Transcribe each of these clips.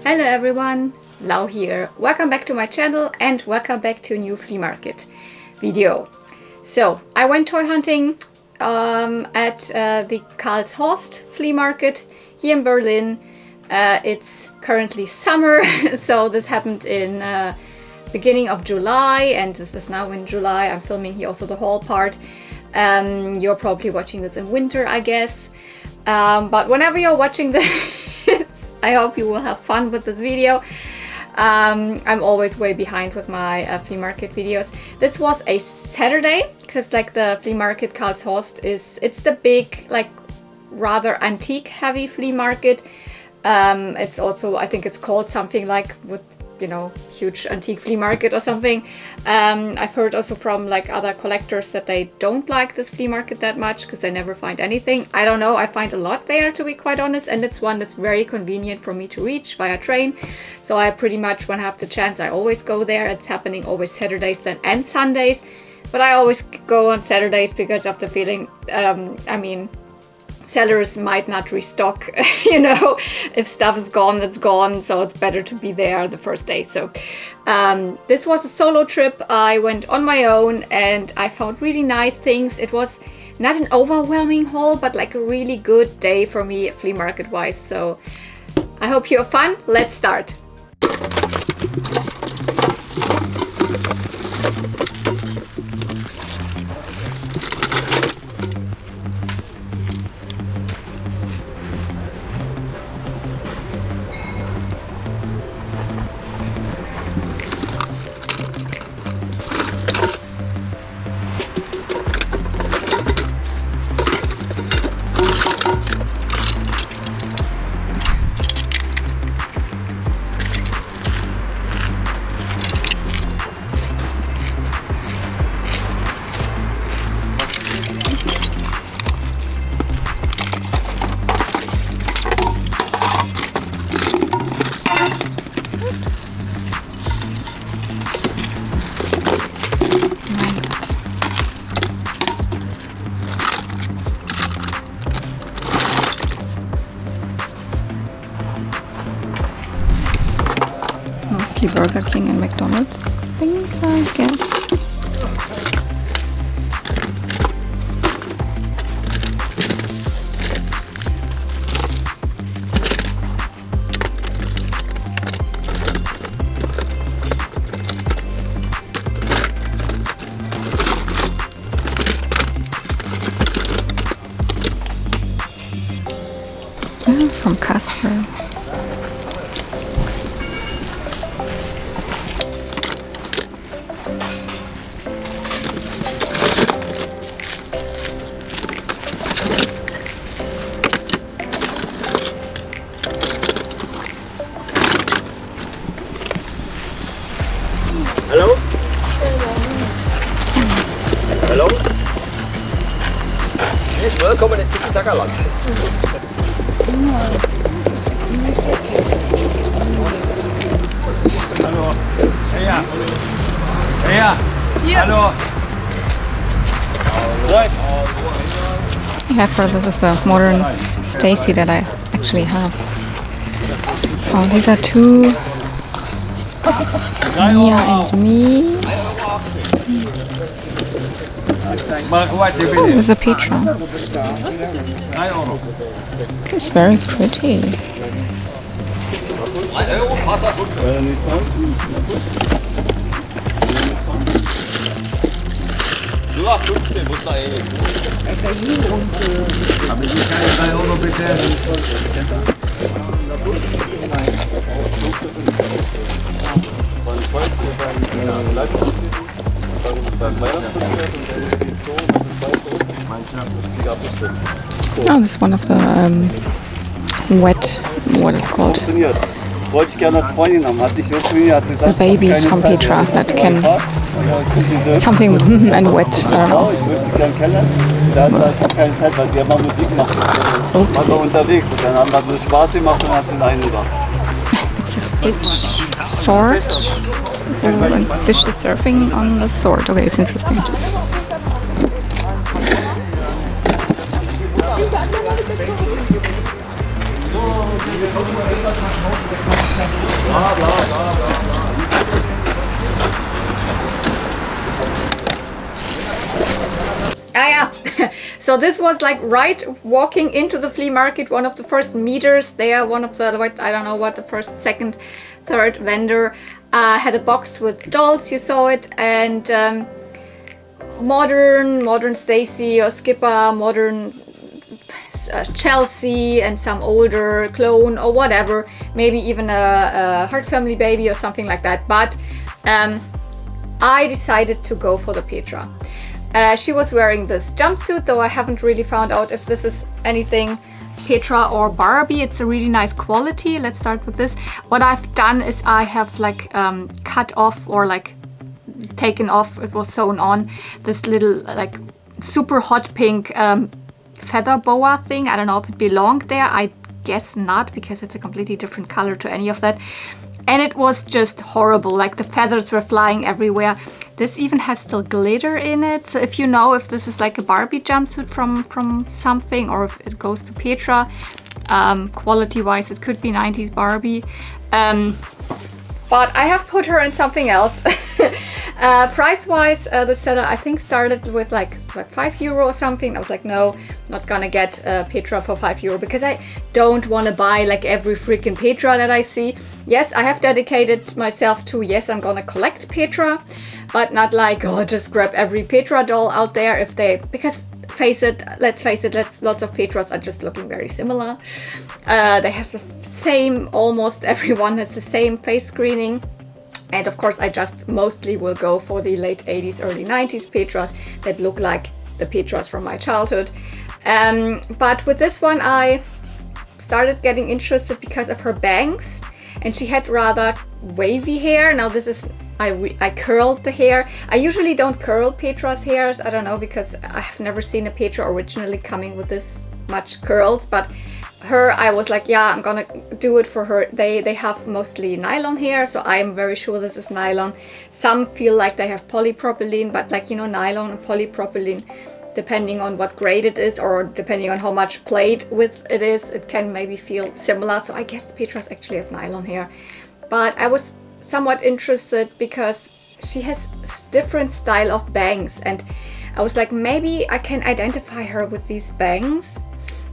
Hello everyone, Lau here. Welcome back to my channel and welcome back to a new flea market video. So I went toy hunting at the Karlshorst flea market here in Berlin. It's currently summer, so this happened in beginning of July, and this is now in July. I'm filming here also the haul part. You're probably watching this in winter, I guess. But whenever you're watching this, I hope you will have fun with this video. I'm always way behind with my flea market videos. This was a Saturday, because like the flea market Karlshorst it's the big, like rather antique heavy flea market. It's also, I think it's called something like with, you know, huge antique flea market or something. I've heard also from like other collectors that they don't like this flea market that much because they never find anything. I don't know, I find a lot there, to be quite honest, and it's one that's very convenient for me to reach via train. So I pretty much, when I have the chance, I always go there. It's happening always Saturdays and Sundays, but I always go on Saturdays because of the feeling, I mean, sellers might not restock, you know, if stuff is gone, it's gone, so it's better to be there the first day. So this was a solo trip. I went on my own and I found really nice things. It was not an overwhelming haul, but like a really good day for me flea market wise. So I hope you have fun. Let's start. Mostly Burger King and McDonald's things, I guess. From Casper. Hello? Hello? Yes, welcome in the Tiki-Taka Land. Hallo. Hey. Hey. Hallo. Yeah, for this is a modern Stacy that I actually have. Oh, these are two, Mia and me. Oh, this is a Petra. It's very pretty. Oh, this is one of the wet, what is it called? The babies from Petra that can something with and wet, I don't know. It's a Stitch sword. And Stitch is surfing on the sword. Okay, it's interesting. Blah, blah, blah, blah, blah. Ah, yeah. So this was like right walking into the flea market, one of the first meters there, one of the, I don't know what, the first, second, third vendor had a box with dolls, you saw it, and modern Stacy or Skipper, modern Chelsea, and some older clone or whatever, maybe even a Heart Family baby or something like that. But I decided to go for the Petra. She was wearing this jumpsuit, though I haven't really found out if this is anything Petra or Barbie. It's a really nice quality. Let's start with this. What I've done is I have like cut off or like taken off, it was sewn on, this little like super hot pink feather boa thing. I don't know if it belonged there. I guess not, because it's a completely different color to any of that. And it was just horrible, like the feathers were flying everywhere. This even has still glitter in it. So if you know if this is like a Barbie jumpsuit from something, or if it goes to Petra, quality wise it could be 90s Barbie. But I have put her in something else. Price wise, the seller I think started with like €5 or something. I was like, no, not gonna get Petra for €5 because I don't want to buy like every freaking Petra that I see. Yes, I have dedicated myself to, yes, I'm gonna collect Petra, but not like, oh, just grab every Petra doll out there if they, because let's face it, lots of Petras are just looking very similar. They have the same, almost everyone has the same face screening. And of course, I just mostly will go for the late 80s, early 90s Petras that look like the Petras from my childhood. But with this one, I started getting interested because of her bangs. And she had rather wavy hair. Now this is, I curled the hair. I usually don't curl Petra's hairs. I don't know, because I have never seen a Petra originally coming with this much curls. But her, I was like, yeah, I'm gonna do it for her. They have mostly nylon hair, so I'm very sure this is nylon. Some feel like they have polypropylene, but like, you know, nylon and polypropylene, depending on what grade it is or depending on how much played with it is, it can maybe feel similar. So I guess the Petras actually have nylon hair. But I was somewhat interested because she has different style of bangs, and I was like, maybe I can identify her with these bangs.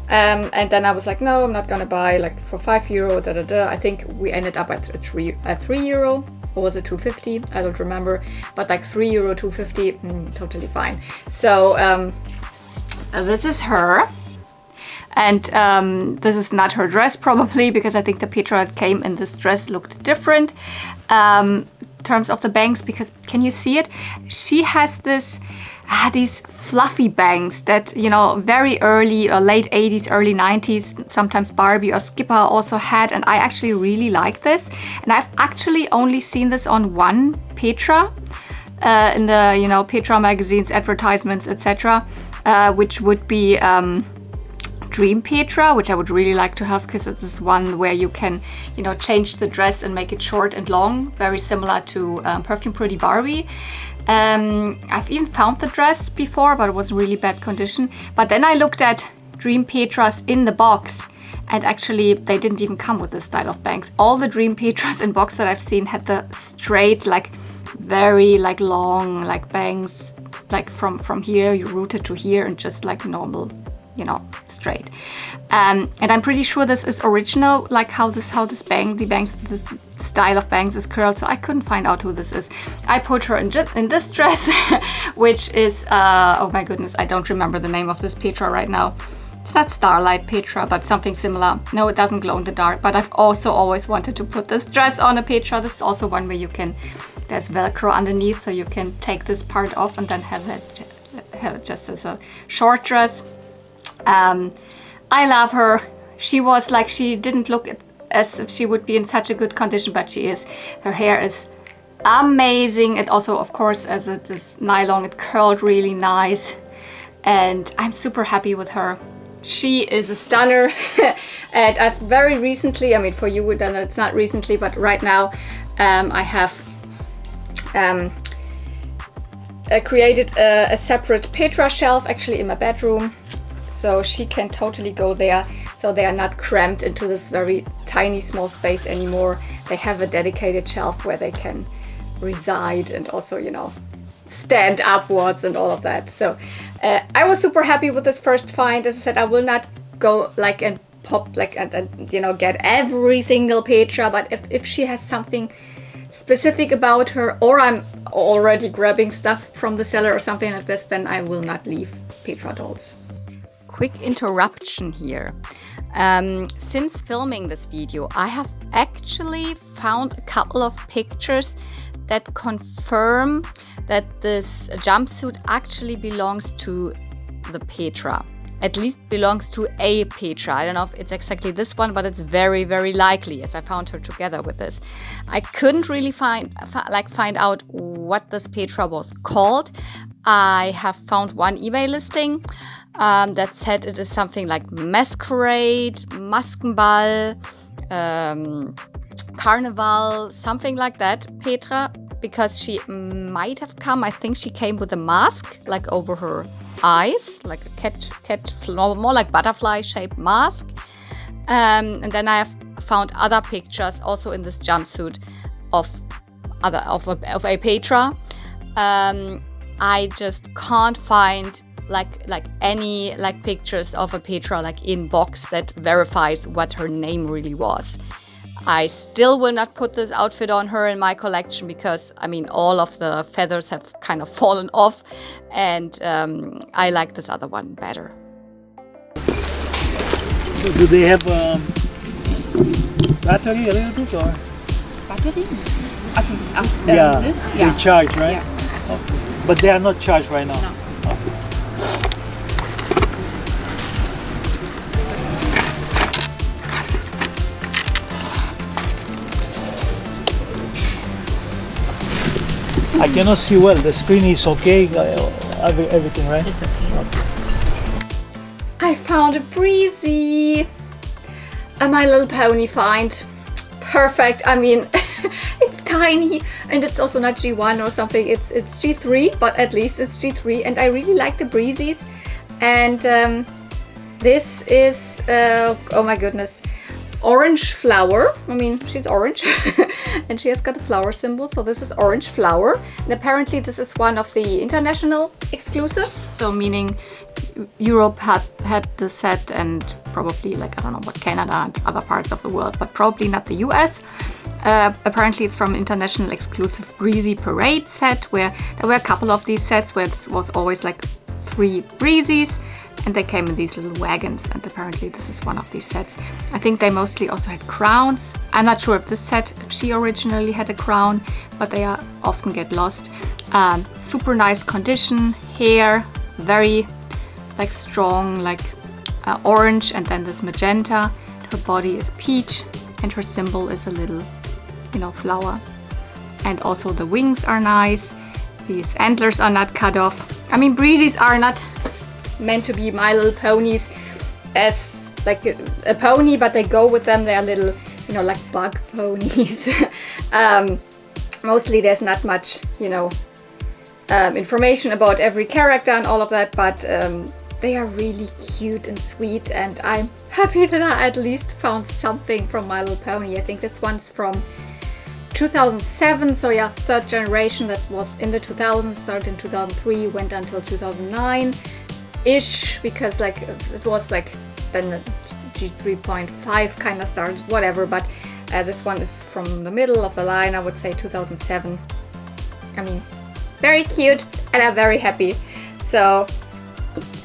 And then I was like, no, I'm not gonna buy like for €5, da da da. I think we ended up at €3, or was it 2.50? I don't remember, but like €3, 2.50, totally fine. So this is her, and this is not her dress probably, because I think the Petra that came in this dress looked different in terms of the bangs, because can you see it? She has this these fluffy bangs that, you know, very early or late 80s, early 90s, sometimes Barbie or Skipper also had, and I actually really like this. And I've actually only seen this on one Petra in the, you know, Petra magazines, advertisements, etc., which would be Dream Petra, which I would really like to have, because it's this one where you can, you know, change the dress and make it short and long, very similar to Perfume Pretty Barbie. I've even found the dress before, but it was in really bad condition. But then I looked at Dream Petras in the box, and actually they didn't even come with this style of bangs. All the Dream Petras in box that I've seen had the straight, like very like long like bangs, like from here you root it to here, and just like normal, you know, straight. And I'm pretty sure this is original, like how this the style of bangs is curled. So I couldn't find out who this is. I put her in this dress, which is oh my goodness, I don't remember the name of this Petra right now. It's not Starlight Petra, but something similar. No, it doesn't glow in the dark. But I've also always wanted to put this dress on a Petra. This is also one where you can, there's Velcro underneath, so you can take this part off and then have it just as a short dress. I love her. She was like, she didn't look as if she would be in such a good condition, but she is. Her hair is amazing. It also, of course, as it is nylon, it curled really nice, and I'm super happy with her. She is a stunner. And I've very recently, I mean, for you then it's not recently, but right now I have created a separate Petra shelf actually in my bedroom, so she can totally go there. so they are not cramped into this very tiny small space anymore. They have a dedicated shelf where they can reside and also, you know, stand upwards and all of that. So I was super happy with this first find. As I said, I will not go like and pop like and you know, get every single Petra, but if she has something specific about her, or I'm already grabbing stuff from the seller or something like this, then I will not leave Petra dolls. Quick interruption here. Since filming this video, I have actually found a couple of pictures that confirm that this jumpsuit actually belongs to the Petra. At least belongs to a Petra. I don't know if it's exactly this one, but it's very, very likely, as I found her together with this. I couldn't really find out what this Petra was called. I have found one eBay listing that said it is something like Masquerade, Maskenball, Carnival, something like that, Petra, because she might have come, I think she came with a mask, like over her eyes, like a cat, more like butterfly shaped mask. And then I have found other pictures also in this jumpsuit of a Petra. I just can't find like any like pictures of a Petra like in box that verifies what her name really was. I still will not put this outfit on her in my collection because, I mean, all of the feathers have kind of fallen off, and I like this other one better. Do they have battery a little bit or? Battery? Also, Yeah, this? they charge, right? Yeah. Okay. But they are not charged right now? No. Okay. I cannot see well. The screen is okay. Everything, right? It's okay. I found a Breezy, a My Little Pony find. Perfect. I mean, it's tiny and it's also not G1 or something. It's G3, but at least it's G3. And I really like the Breezes. And this is, oh my goodness, Orange Flower. I mean, she's orange and she has got a flower symbol. So this is Orange Flower. And apparently this is one of the international exclusives. So meaning Europe had the set, and probably like, I don't know what, Canada and other parts of the world, but probably not the US. Apparently it's from international exclusive Breezy Parade set, where there were a couple of these sets where it was always like 3 Breezes. And they came in these little wagons, and apparently this is one of these sets. I think they mostly also had crowns. I'm not sure if this set, she originally had a crown, but they often get lost. Super nice condition, hair, very like strong, like orange, and then this magenta. Her body is peach, and her symbol is a little, you know, flower. And also the wings are nice. These antlers are not cut off. I mean, Breezes are not meant to be My Little Ponies as like a pony, but they go with them. They are little, you know, like bug ponies. Mostly there's not much, you know, information about every character and all of that, but they are really cute and sweet, and I'm happy that I at least found something from My Little Pony. I think this one's from 2007, so yeah, 3rd generation. That was in the 2000s, started in 2003, went until 2009 ish, because like it was like then the G3.5 kind of started, whatever, but this one is from the middle of the line, I would say 2007. I mean, very cute, and I'm very happy. So,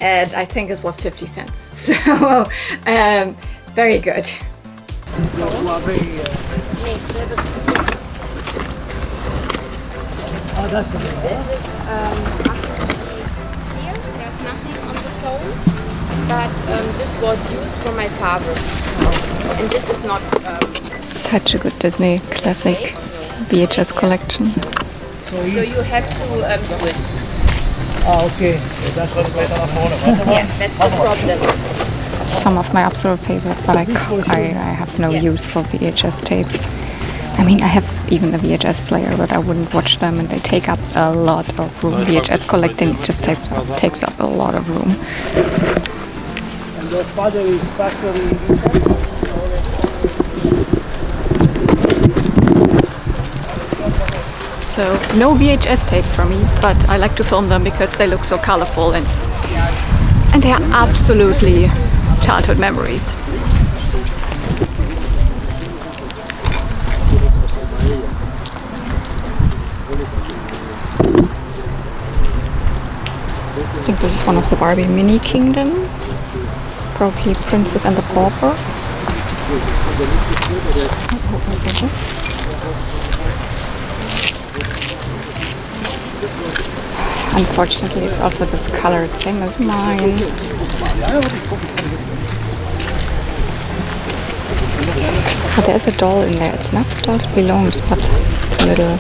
and I think it was 50 cents, so very good. Oh, that's the thing. There's nothing on the phone, but this was used for my father. And this is not... Such a good Disney classic VHS collection. So you have to do it. Oh, okay. That's what Yes, that's the problem. Some of my absolute favorites, but I have no use for VHS tapes. I mean, I have even a VHS player, but I wouldn't watch them, and they take up a lot of room. VHS collecting just takes up a lot of room. Your father is factory. So no VHS tapes for me, but I like to film them because they look so colorful and they are absolutely childhood memories. I think this is one of the Barbie mini kingdom, probably Princess and the Pauper. Unfortunately, it's also discolored, same as mine. But there's a doll in there. It's not the doll that belongs, but a little.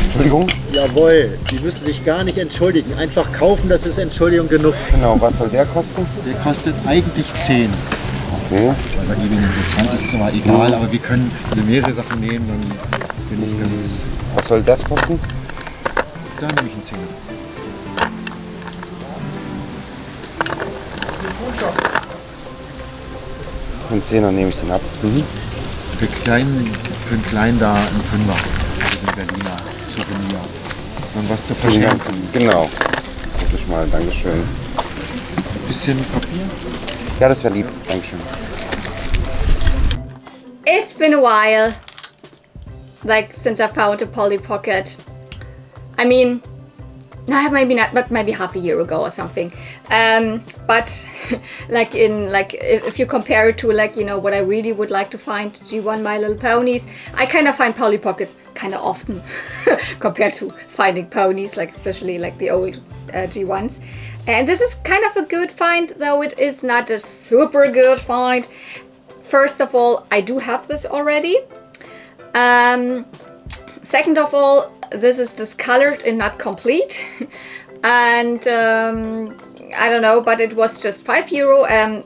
Entschuldigung? Jawohl, die müssen sich gar nicht entschuldigen. Einfach kaufen, das ist Entschuldigung genug. Genau, was soll der kosten? Der kostet eigentlich 10. Okay. Weil bei eBay nur 20 ist aber egal, aber wir können mehrere Sachen nehmen, dann bin ich ganz. Was soll das kosten? Da nehme ich einen 10er. Einen 10er nehme ich den ab. Für einen kleinen da ein 5er. Also ein Berliner Souvenir. Und was zu verschenken. Genau. Das ist mal, Dankeschön. Bisschen Papier? Ja, das wäre lieb. Dankeschön. It's been a while, like since I found a Polly Pocket. I mean, no, maybe not, but maybe half a year ago or something. But like if you compare it to like, you know, what I really would like to find, G1 My Little Ponies, I kind of find Polly Pockets kind of often compared to finding ponies, like especially like the old G1s. And this is kind of a good find, though it is not a super good find. First of all, I do have this already. Second of all, this is discolored and not complete. And I don't know, but it was just €5. And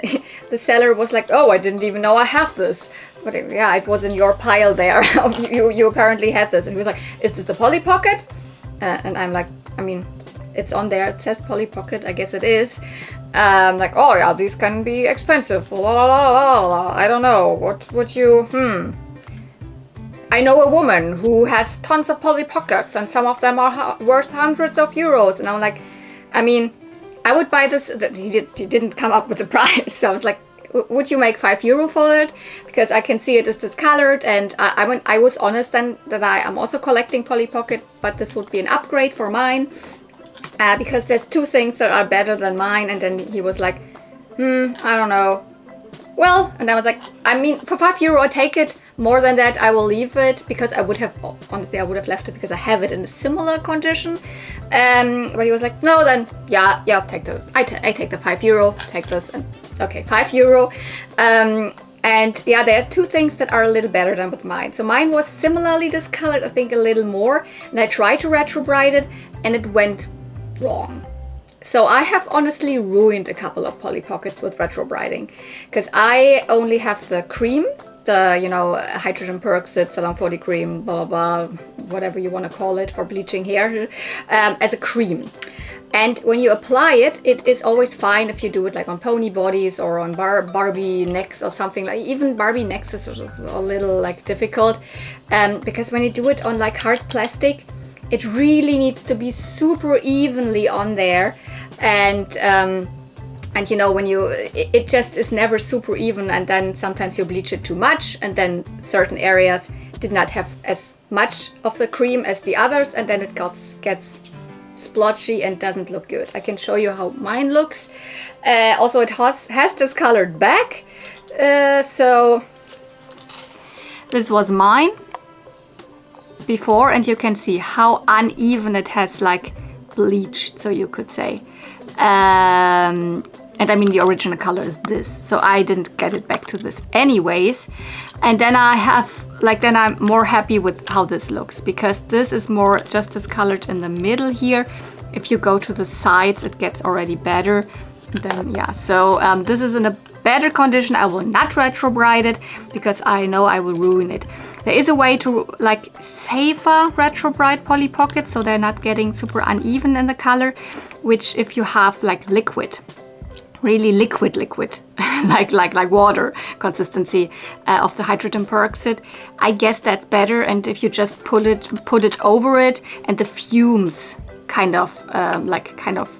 the seller was like, oh, I didn't even know I have this. But yeah, it was in your pile there. you apparently had this. And he was like, is this a Polly Pocket? And I'm like, I mean, it's on there. It says Polly Pocket. I guess it is. Like, oh yeah, these can be expensive. La, la, la, la, la. I don't know. What would you, I know a woman who has tons of Polly Pockets and some of them are worth hundreds of euros. And I'm like, I mean, I would buy this. He didn't come up with a price. So I was like, would you make €5 for it? Because I can see it is discolored, and I was honest then that I am also collecting Polly Pocket, but this would be an upgrade for mine. Because there's two things that are better than mine. And then he was like, I don't know. Well, and I was like, I mean, for €5 I take it. More than that, I will leave it, because I would have, honestly, I would have left it because I have it in a similar condition. But he was like, no, then yeah, take I take the €5, take this, and okay, €5. And yeah, there are two things that are a little better than with mine. So mine was similarly discolored, I think a little more, and I tried to retrobrite it, and it went wrong. So I have honestly ruined a couple of Polly Pockets with retrobriting, because I only have the cream, the, you know, hydrogen peroxide, Salon 40 cream, blah, blah, blah, whatever you want to call it for bleaching hair, as a cream. And when you apply it, it is always fine if you do it like on pony bodies or on Barbie necks or something. Like even Barbie necks is a little like difficult, because when you do it on like hard plastic, it really needs to be super evenly on there. And you know, when it just is never super even, and then sometimes you bleach it too much, and then certain areas did not have as much of the cream as the others, and then it gets splotchy and doesn't look good. I can show you how mine looks. Also, it has discolored back. So this was mine before, and you can see how uneven it has like bleached, so you could say. And I mean, the original color is this, so I didn't get it back to this anyways. And then then I'm more happy with how this looks, because this is more just discolored in the middle here, if you go to the sides, it gets already better. Then yeah, so this is in a better condition. I will not retrobrite it because I know I will ruin it. There is a way to like safer retrobrite Polly Pockets so they're not getting super uneven in the color, which if you have like liquid, really liquid, like water consistency of the hydrogen peroxide, I guess that's better. And if you just put it over it and the fumes kind of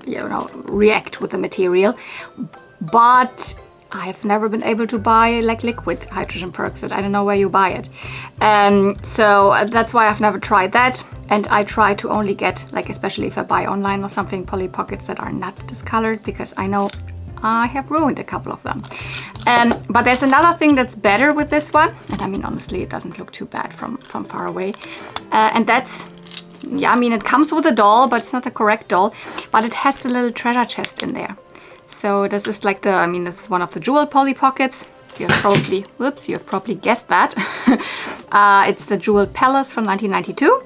you know, react with the material. But I've never been able to buy like liquid hydrogen peroxide. I don't know where you buy it. So that's why I've never tried that. And I try to only get, like, especially if I buy online or something, Polly Pockets that are not discolored, because I know I have ruined a couple of them. But there's another thing that's better with this one. And I mean, honestly, it doesn't look too bad from far away. And that's, yeah, I mean, it comes with a doll, but it's not the correct doll. But it has the little treasure chest in there. So this is like the, I mean, this is one of the jewel Polly Pockets. You have probably, whoops, you have probably guessed that. It's the Jewel Palace from 1992.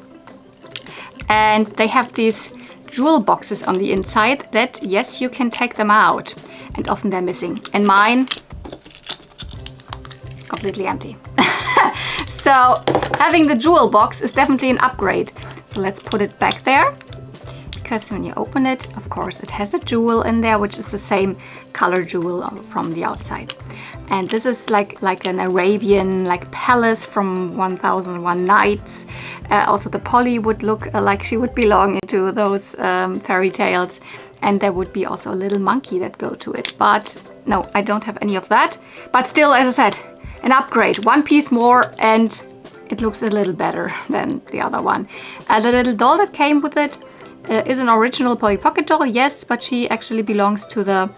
And they have these jewel boxes on the inside that, yes, you can take them out. And often they're missing. And mine, completely empty. So having the jewel box is definitely an upgrade. So let's put it back there. Because when you open it, of course, it has a jewel in there, which is the same color jewel from the outside. And this is like an Arabian like palace from 1001 Nights. Also, the Polly would look like she would belong into those fairy tales. And there would be also a little monkey that go to it. But no, I don't have any of that. But still, as I said, an upgrade. One piece more and it looks a little better than the other one. The little doll that came with it is an original Polly Pocket doll, yes, but she actually belongs to the,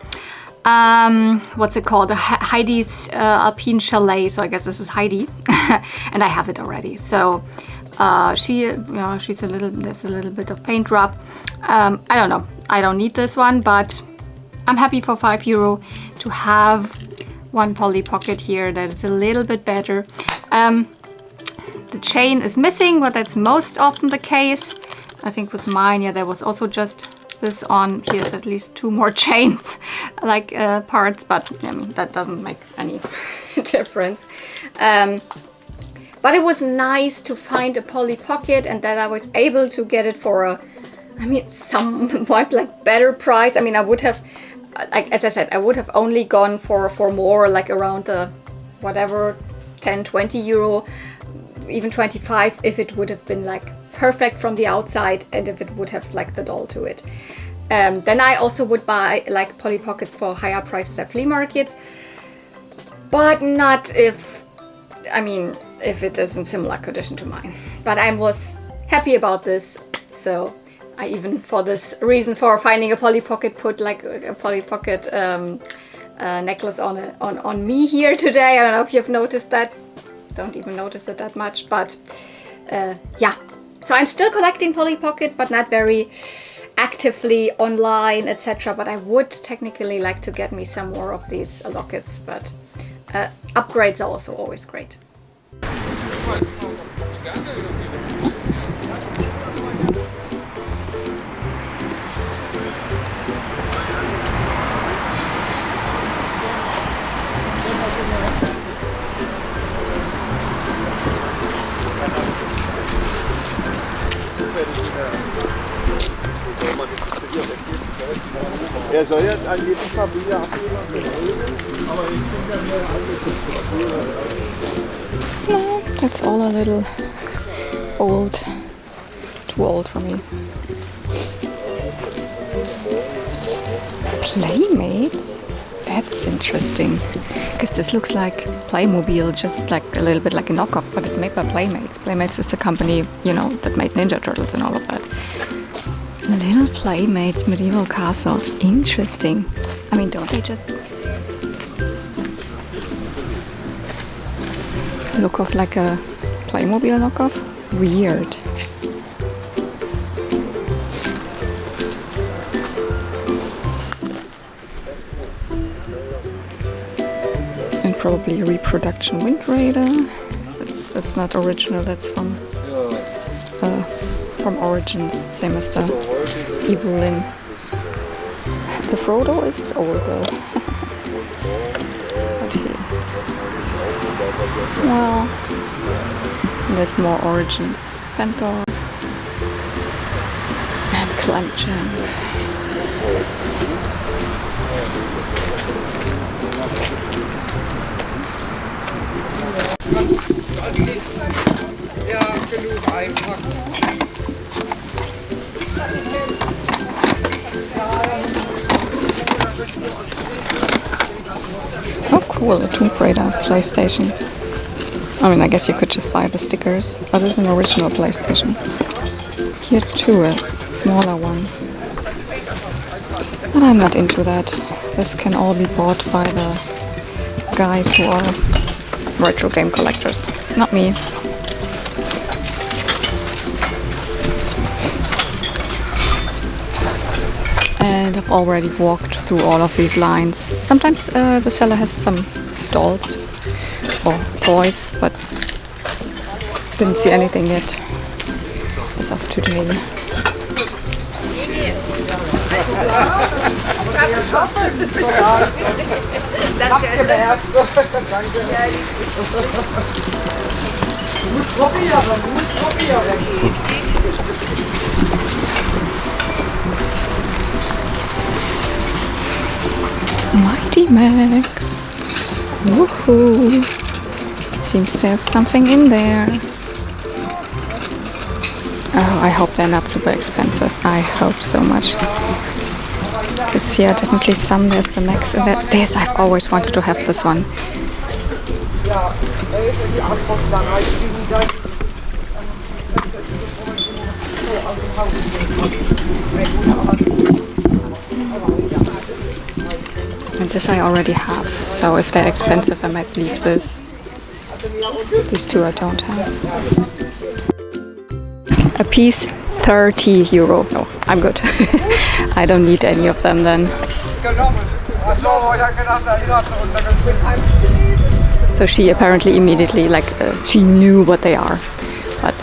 what's it called? The Heidi's Alpine Chalet. So I guess this is Heidi. And I have it already. So she's a little, there's a little bit of paint drop. I don't know. I don't need this one, but I'm happy for €5 to have one Polly Pocket here that is a little bit better. The chain is missing, but that's most often the case. I think with mine, yeah, there was also just this on. Here's at least 2 more chains, like parts, but I mean, that doesn't make any difference. But it was nice to find a Polly Pocket and that I was able to get it for a, I mean, somewhat like better price. I mean, I would have, like, as I said, I would have only gone for more, like around the, whatever, 10, 20 euro, even 25, if it would have been like perfect from the outside and if it would have like the doll to it. Then I also would buy like Polly Pockets for higher prices at flea markets, but not if, I mean, if it is in similar condition to mine. But I was happy about this, so I even for this reason for finding a Polly Pocket put like a Polly Pocket necklace on me here today. I don't know if you've noticed that. Don't even notice it that much, but yeah. So I'm still collecting Polly Pocket, but not very actively online, etc. But I would technically like to get me some more of these lockets, but upgrades are also always great. Er soll ja angeblich mal wieder abgeben, aber ich bin ja mehr alt. That's all a little old, too old for me. Playmates? That's interesting. Because this looks like Playmobil, just like a little bit like a knockoff, but it's made by Playmates. Playmates is the company, you know, that made Ninja Turtles and all of that. Little Playmates medieval castle. Interesting. I mean, don't they just look off like a Playmobil knockoff? Weird. And probably a reproduction Wind Raider. That's not original. That's from from Origins, same as the Evelyn. The Frodo is old though. Okay. Well, there's more Origins. Panther and Clamchamp. Oh cool, a Tomb Raider PlayStation. I mean, I guess you could just buy the stickers, but it's an original PlayStation. Here too, a smaller one. But I'm not into that. This can all be bought by the guys who are retro game collectors, not me. And I've already walked through all of these lines. Sometimes the seller has some dolls or toys, but didn't see anything yet as of today. Mighty Max. Woohoo! Seems there's something in there. Oh, I hope they're not super expensive. I hope so much. Because here, definitely some. There's the Max in there. This, I've always wanted to have this one. And this I already have. So if they're expensive, I might leave this. These two I don't have. A piece, 30 euro. No, I'm good. I don't need any of them then. So she apparently immediately, she knew what they are. But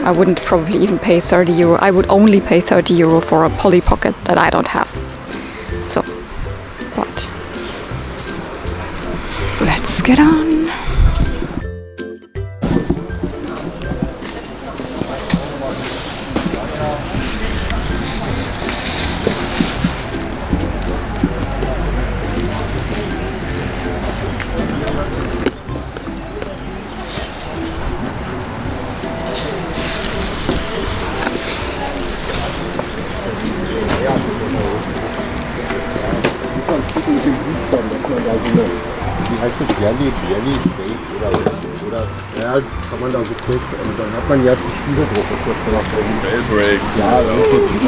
I wouldn't probably even pay 30 euro. I would only pay 30 euro for a Polly Pocket that I don't have. So, but let's get on. Wie heißt das? Jelly, Bake oder ja, kann man da so kurz und dann hat man ja die Spiele drauf. Bellbreak. Ja, irgendwie.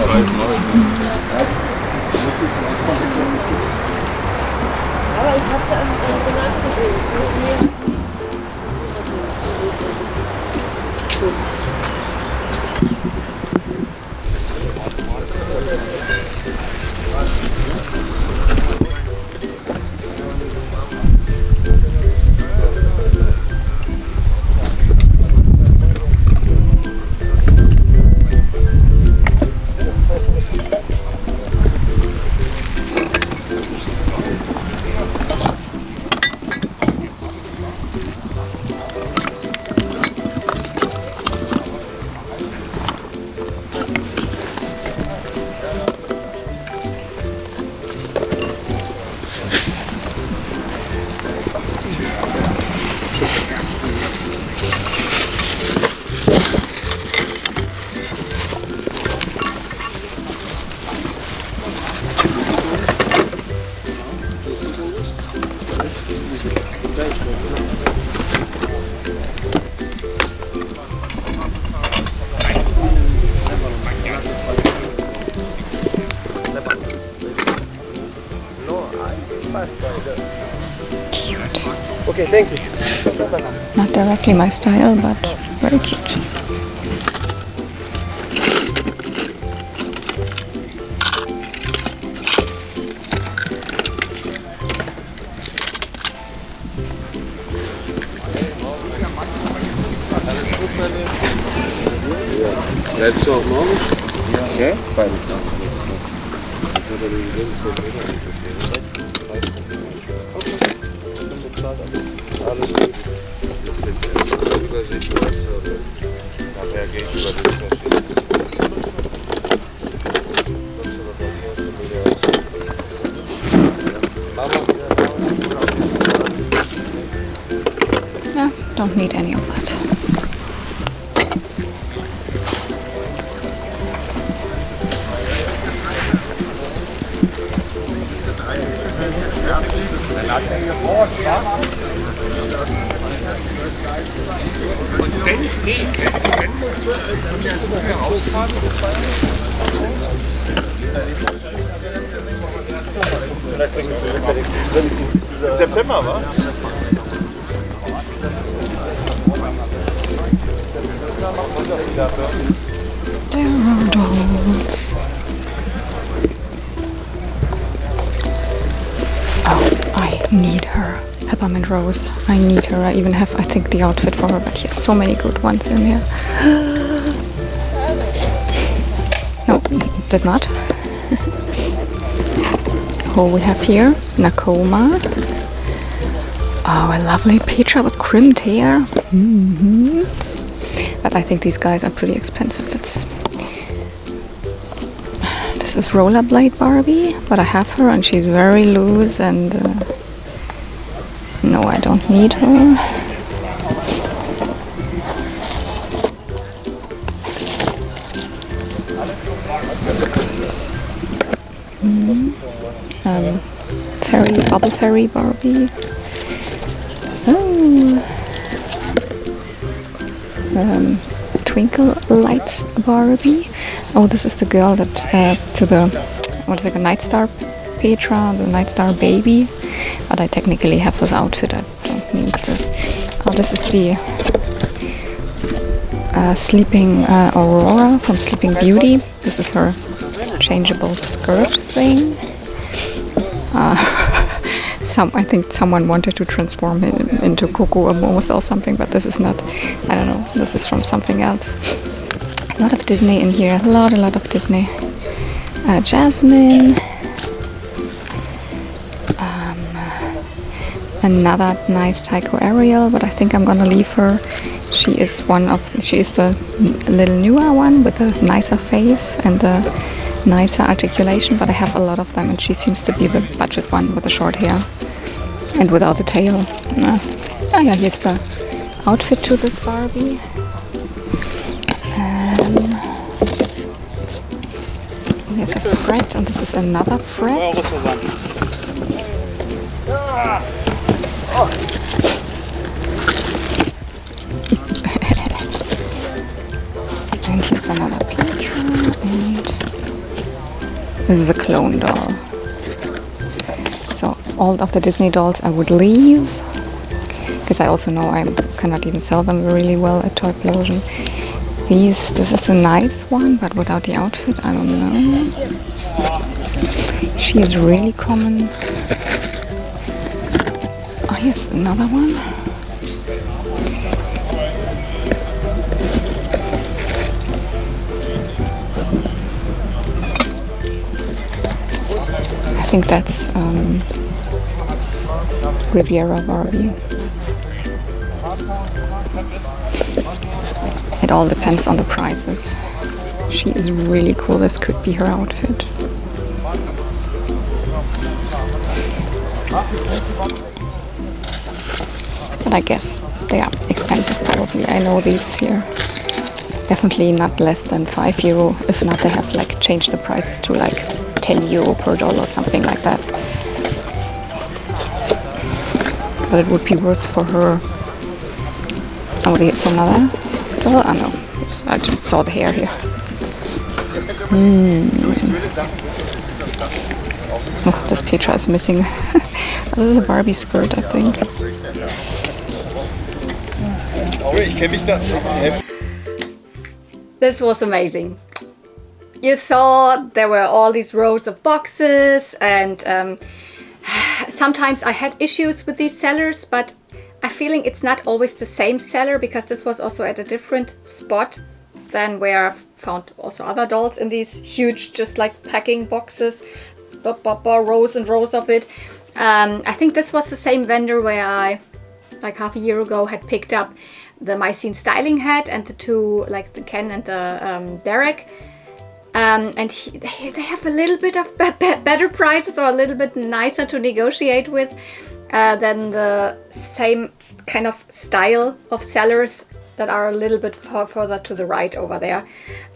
Aber ich hab's ja an Renate gesehen. Cute. Okay, thank you. Not directly my style, but very cute. Bleibst du auch morgen? Okay, fine. Alles gut. Übersicht, nachher gehe ich über den Verschieden. No, don't need any of that. September, wa? There are dolls. Oh, I need her. Peppermint Rose. I need her. I even have, I think, the outfit for her, but she has so many good ones in here. No, does not. Who we have here? Nakoma. Oh, a lovely Petra with crimped hair. But I think these guys are pretty expensive. This is Rollerblade Barbie, but I have her and she's very loose and no, I don't need her. Bubble Fairy Barbie. Oh. Twinkle Lights Barbie. Oh, this is the girl that to the Night Star Petra, the Night Star baby. But I technically have this outfit. I don't need this. Oh, this is the Sleeping Aurora from Sleeping Beauty. This is her changeable skirt thing. I think someone wanted to transform it into Coco Amos or something, but this is not. I don't know. This is from something else. A lot of Disney in here. A lot of Disney. Jasmine. Another nice Tycho Ariel, but I think I'm gonna leave her. She is the little newer one with a nicer face and the nicer articulation, but I have a lot of them and she seems to be the budget one with the short hair and without the tail. Oh yeah, here's the outfit to this Barbie. Here's a Fred and this is another Fred. And here's another Petra, and this is a clone doll. So all of the Disney dolls I would leave, because I also know I cannot even sell them really well at Toyplosion. This is a nice one, but without the outfit, I don't know. She is really common. Oh, here's another one. I think that's Riviera Barbie. It all depends on the prices. She is really cool. This could be her outfit. But I guess they are expensive probably. I know these here. Definitely not less than €5. If not, they have like changed the prices to like €10 per doll or something like that. But it would be worth for her. Oh, here's another doll. Oh no, I just saw the hair here. Oh, this Petra is missing. This is a Barbie skirt, I think. This was amazing. You saw there were all these rows of boxes, and sometimes I had issues with these sellers, but I'm feeling it's not always the same seller, because this was also at a different spot then where I found also other dolls in these huge, just like packing boxes, rows and rows of it. I think this was the same vendor where I, like half a year ago, had picked up the Mycene styling hat and the two, like the Ken and the Derek. And they have a little bit of better prices, or a little bit nicer to negotiate with than the same kind of style of sellers that are a little bit further to the right over there.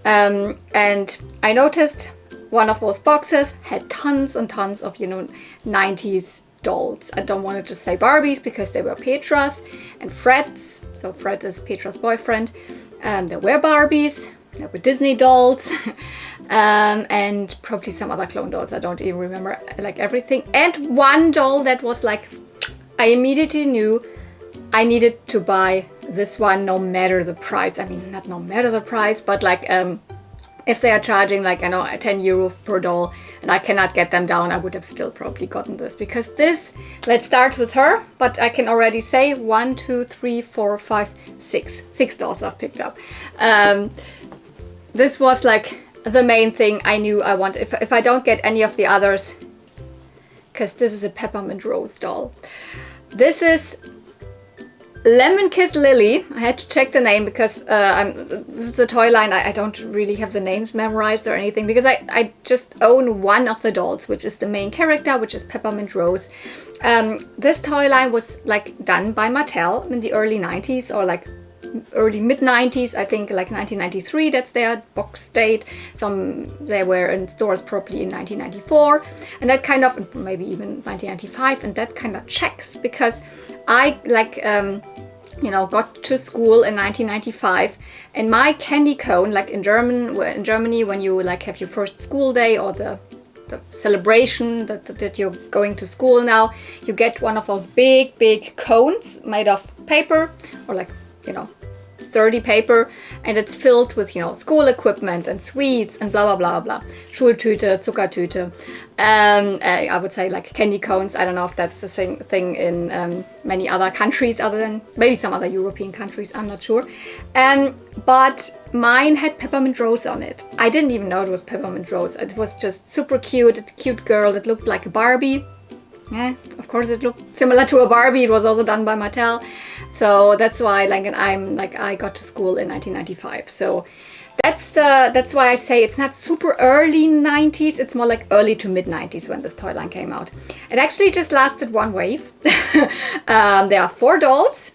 And I noticed one of those boxes had tons and tons of, you know, 90s dolls. I don't want to just say Barbies because they were Petras and Freds. So Fred is Petra's boyfriend. There were Barbies, there were Disney dolls, and probably some other clone dolls. I don't even remember like everything. And one doll that was like, I immediately knew I needed to buy this one no matter the price. I mean, not no matter the price, but like if they are charging like, I know, 10 euro per doll and I cannot get them down, I would have still probably gotten this, because this, let's start with her, but I can already say 1, 2, 3, 4, 5, 6 dolls I've picked up. This was like the main thing I knew I want. If I don't get any of the others, because this is a Peppermint Rose doll. This is Lemon Kiss Lily. I had to check the name because this is the toy line. I don't really have the names memorized or anything, because I just own one of the dolls, which is the main character, which is Peppermint Rose. This toy line was like done by Mattel in the early 90s, or like early mid 90s, I think, like 1993, that's their box date. Some they were in stores probably in 1994, and that kind of, maybe even 1995, and that kind of checks, because I like you know, got to school in 1995, and my candy cone, like in Germany, when you like have your first school day or the celebration that you're going to school now, you get one of those big cones made of paper, or like, you know, sturdy paper, and it's filled with, you know, school equipment and sweets and blah blah blah blah. Schultüte, Zuckertüte. I would say like candy cones. I don't know if that's the thing in many other countries other than maybe some other European countries. I'm not sure. But mine had Peppermint Rose on it. I didn't even know it was Peppermint Rose. It was just super cute. A cute girl that looked like a Barbie. Yeah, of course it looked similar to a Barbie. It was also done by Mattel. So that's why, like, and I'm like, I got to school in 1995. So that's why I say it's not super early 90s. It's more like early to mid 90s when this toy line came out. It actually just lasted one wave. There are 4 dolls.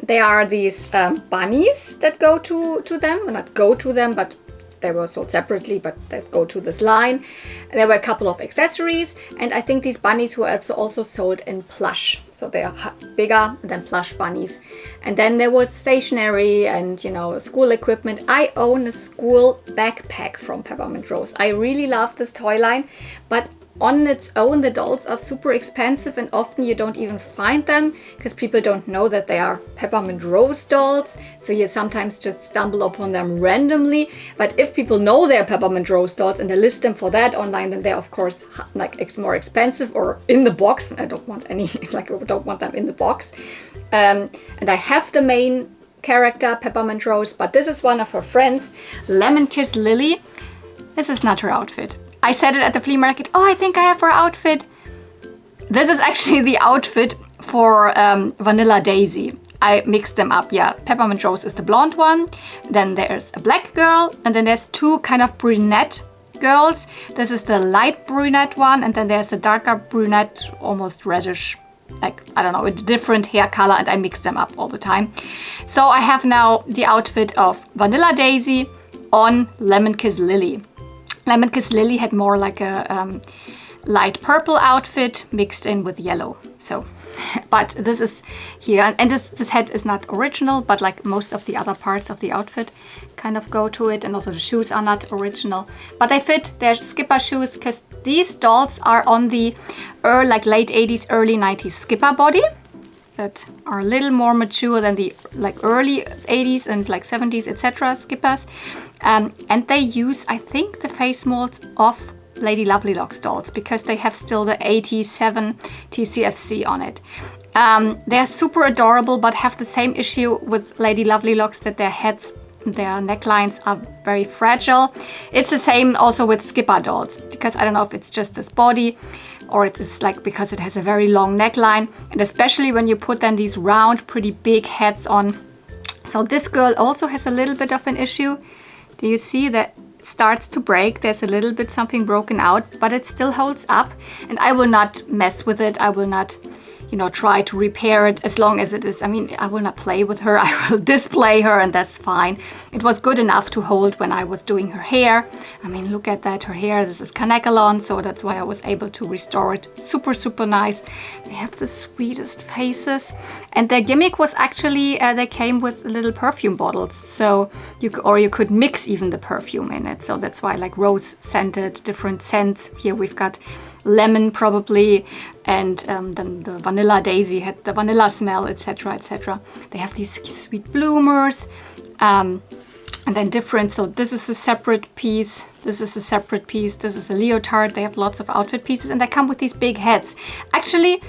They are these bunnies that go to them, well, not go to them, but they were sold separately, but that go to this line. And there were a couple of accessories, and I think these bunnies were also sold in plush. So they are bigger than plush bunnies. And then there was stationery and, you know, school equipment. I own a school backpack from Peppermint Rose. I really love this toy line, but on its own, the dolls are super expensive, and often you don't even find them because people don't know that they are Peppermint Rose dolls. So you sometimes just stumble upon them randomly. But if people know they're Peppermint Rose dolls and they list them for that online, then they're of course like more expensive or in the box. I don't want any, like, I don't want them in the box. And I have the main character, Peppermint Rose, but this is one of her friends, Lemon Kiss Lily. This is not her outfit. I said it at the flea market. Oh, I think I have her outfit. This is actually the outfit for Vanilla Daisy. I mixed them up. Yeah, Peppermint Rose is the blonde one. Then there's a black girl, and then there's 2 kind of brunette girls. This is the light brunette one, and then there's the darker brunette, almost reddish, like, I don't know, a different hair color, and I mix them up all the time. So I have now the outfit of Vanilla Daisy on Lemon Kiss Lily. Lemon Kiss Lily had more like a light purple outfit mixed in with yellow. So, but this is here, and this head is not original, but like most of the other parts of the outfit kind of go to it, and also the shoes are not original, but they fit. They're skipper shoes, because these dolls are on the like late 80s, early 90s skipper body that are a little more mature than the like early 80s and like 70s, etc. skippers. And they use, I think, the face molds of Lady Lovelocks dolls, because they have still the 87 TCFC on it. They're super adorable, but have the same issue with Lady Lovelocks, that their heads their necklines are very fragile. It's the same also with Skipper dolls, because I don't know if it's just this body or it is like because it has a very long neckline, and especially when you put then these round pretty big heads on. So this girl also has a little bit of an issue. Do you see that starts to break? There's a little bit something broken out, but it still holds up, and I will not mess with it. I will not, you know, try to repair it as long as it is. I mean, I will not play with her. I will display her, and that's fine. It was good enough to hold when I was doing her hair. I mean, look at that, her hair. This is Kanekalon, so that's why I was able to restore it. Super, super nice. They have the sweetest faces. And their gimmick was actually, they came with little perfume bottles. So you could mix even the perfume in it. So that's why, like rose scented, different scents. Here we've got lemon probably, and then the vanilla daisy had the vanilla smell, etc., etc. They have these sweet bloomers, and then different. So this is a separate piece, this is a separate piece, this is a leotard. They have lots of outfit pieces, and they come with these big heads. Actually,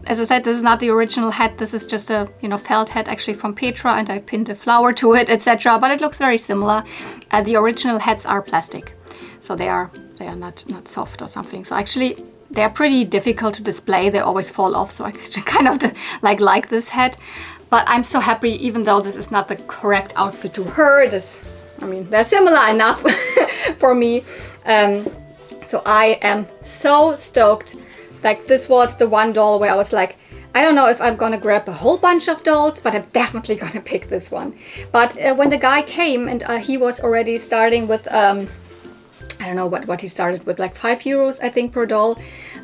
as I said, this is not the original hat. This is just a, you know, felt hat actually from Petra, and I pinned a flower to it, etc. But it looks very similar. The original hats are plastic, so they are not soft or something. So actually they are pretty difficult to display. They always fall off, so I kind of like this hat. But I'm so happy, even though this is not the correct outfit to her. I mean, they're similar enough for me. So I am so stoked. Like, this was the one doll where I was like, I don't know if I'm gonna grab a whole bunch of dolls, but I'm definitely gonna pick this one. But when the guy came, and he was already starting with I don't know what he started with, like €5 I think per doll,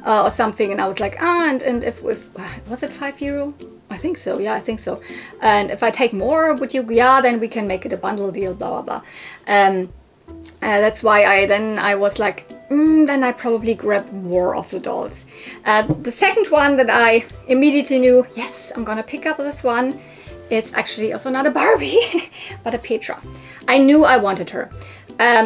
or something, and I was like, and if was it €5? I think so, yeah, I think so. And if I take more, would you? Yeah, then we can make it a bundle deal, blah blah blah. That's why I was like, then I probably grab more of the dolls. The second one that I immediately knew, yes, I'm gonna pick up this one. It's actually also not a Barbie, but a Petra. I knew I wanted her.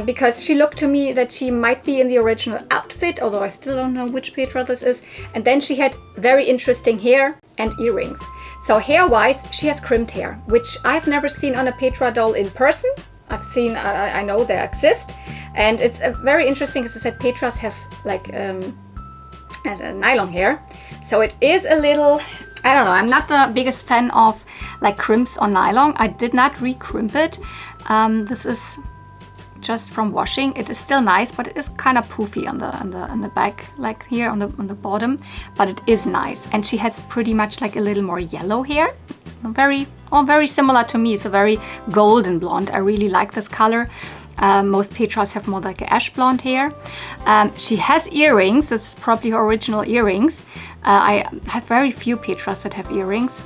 Because she looked to me that she might be in the original outfit, although I still don't know which Petra this is. And then she had very interesting hair and earrings. So hair-wise, she has crimped hair, which I've never seen on a Petra doll in person. I've seen, I know they exist. And it's very interesting, because I said Petras have like nylon hair. So it is a little, I don't know, I'm not the biggest fan of like crimps on nylon. I did not re-crimp it. This is just from washing. It is still nice, but it is kind of poofy on the back, like here on the bottom, but it is nice. And she has pretty much like a little more yellow hair, very similar to me. It's a very golden blonde. I really like this color. Most Petras have more like a ash blonde hair. She has earrings. That's probably her original earrings. I have very few Petras that have earrings.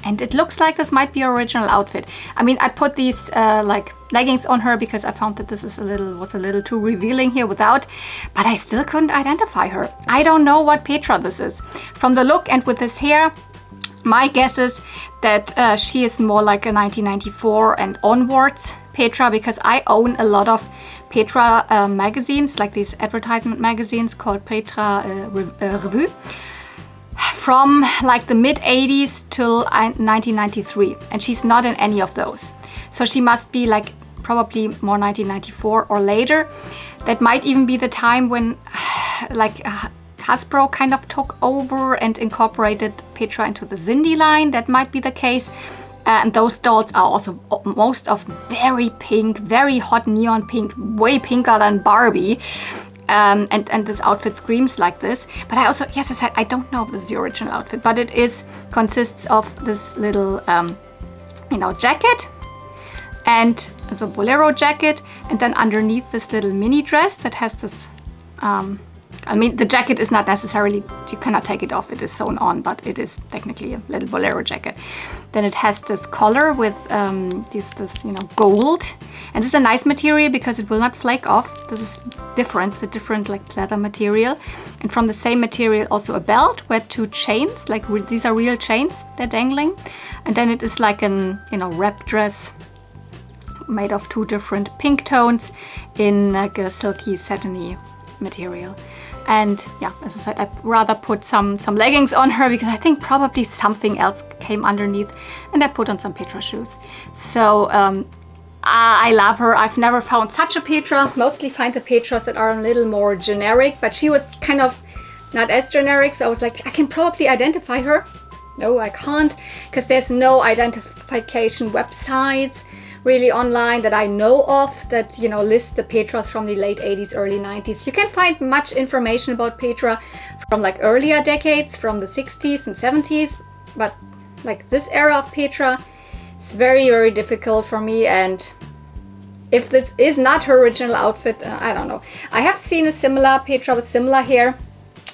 And it looks like this might be her original outfit. I mean, I put these like leggings on her because I found that this is was a little too revealing here without, but I still couldn't identify her. I don't know what Petra this is. From the look and with this hair, my guess is that she is more like a 1994 and onwards Petra, because I own a lot of Petra magazines, like these advertisement magazines called Petra Revue, from like the mid 80s till 1993, and she's not in any of those. So she must be like probably more 1994 or later. That might even be the time when like Hasbro kind of took over and incorporated Petra into the Cindy line. That might be the case. And those dolls are also most of very pink, very hot neon pink, way pinker than Barbie. And this outfit screams like this. But I also, yes, I said, I don't know if this is the original outfit, but it consists of this little, jacket, and it's a bolero jacket, and then underneath this little mini dress that has this, I mean, the jacket is not necessarily, you cannot take it off, it is sewn on, but it is technically a little bolero jacket. Then it has this collar with this gold, and it's a nice material because it will not flake off. This is different, it's a different like leather material. And from the same material also a belt with two chains, like these are real chains, they're dangling. And then it is like an, wrap dress made of two different pink tones in like a silky satiny material. And yeah, as I said, I'd rather put some leggings on her because I think probably something else came underneath, and I put on some Petra shoes. So I love her. I've never found such a Petra. Mostly find the Petras that are a little more generic, but she was kind of not as generic, so I was like, I can probably identify her. No, I can't, because there's no identification websites really online that I know of that, you know, list the Petras from the late 80s, early 90s. You can find much information about Petra from like earlier decades, from the 60s and 70s, but like this era of Petra, it's very, very difficult for me. And if this is not her original outfit, I don't know. I have seen a similar Petra with similar hair,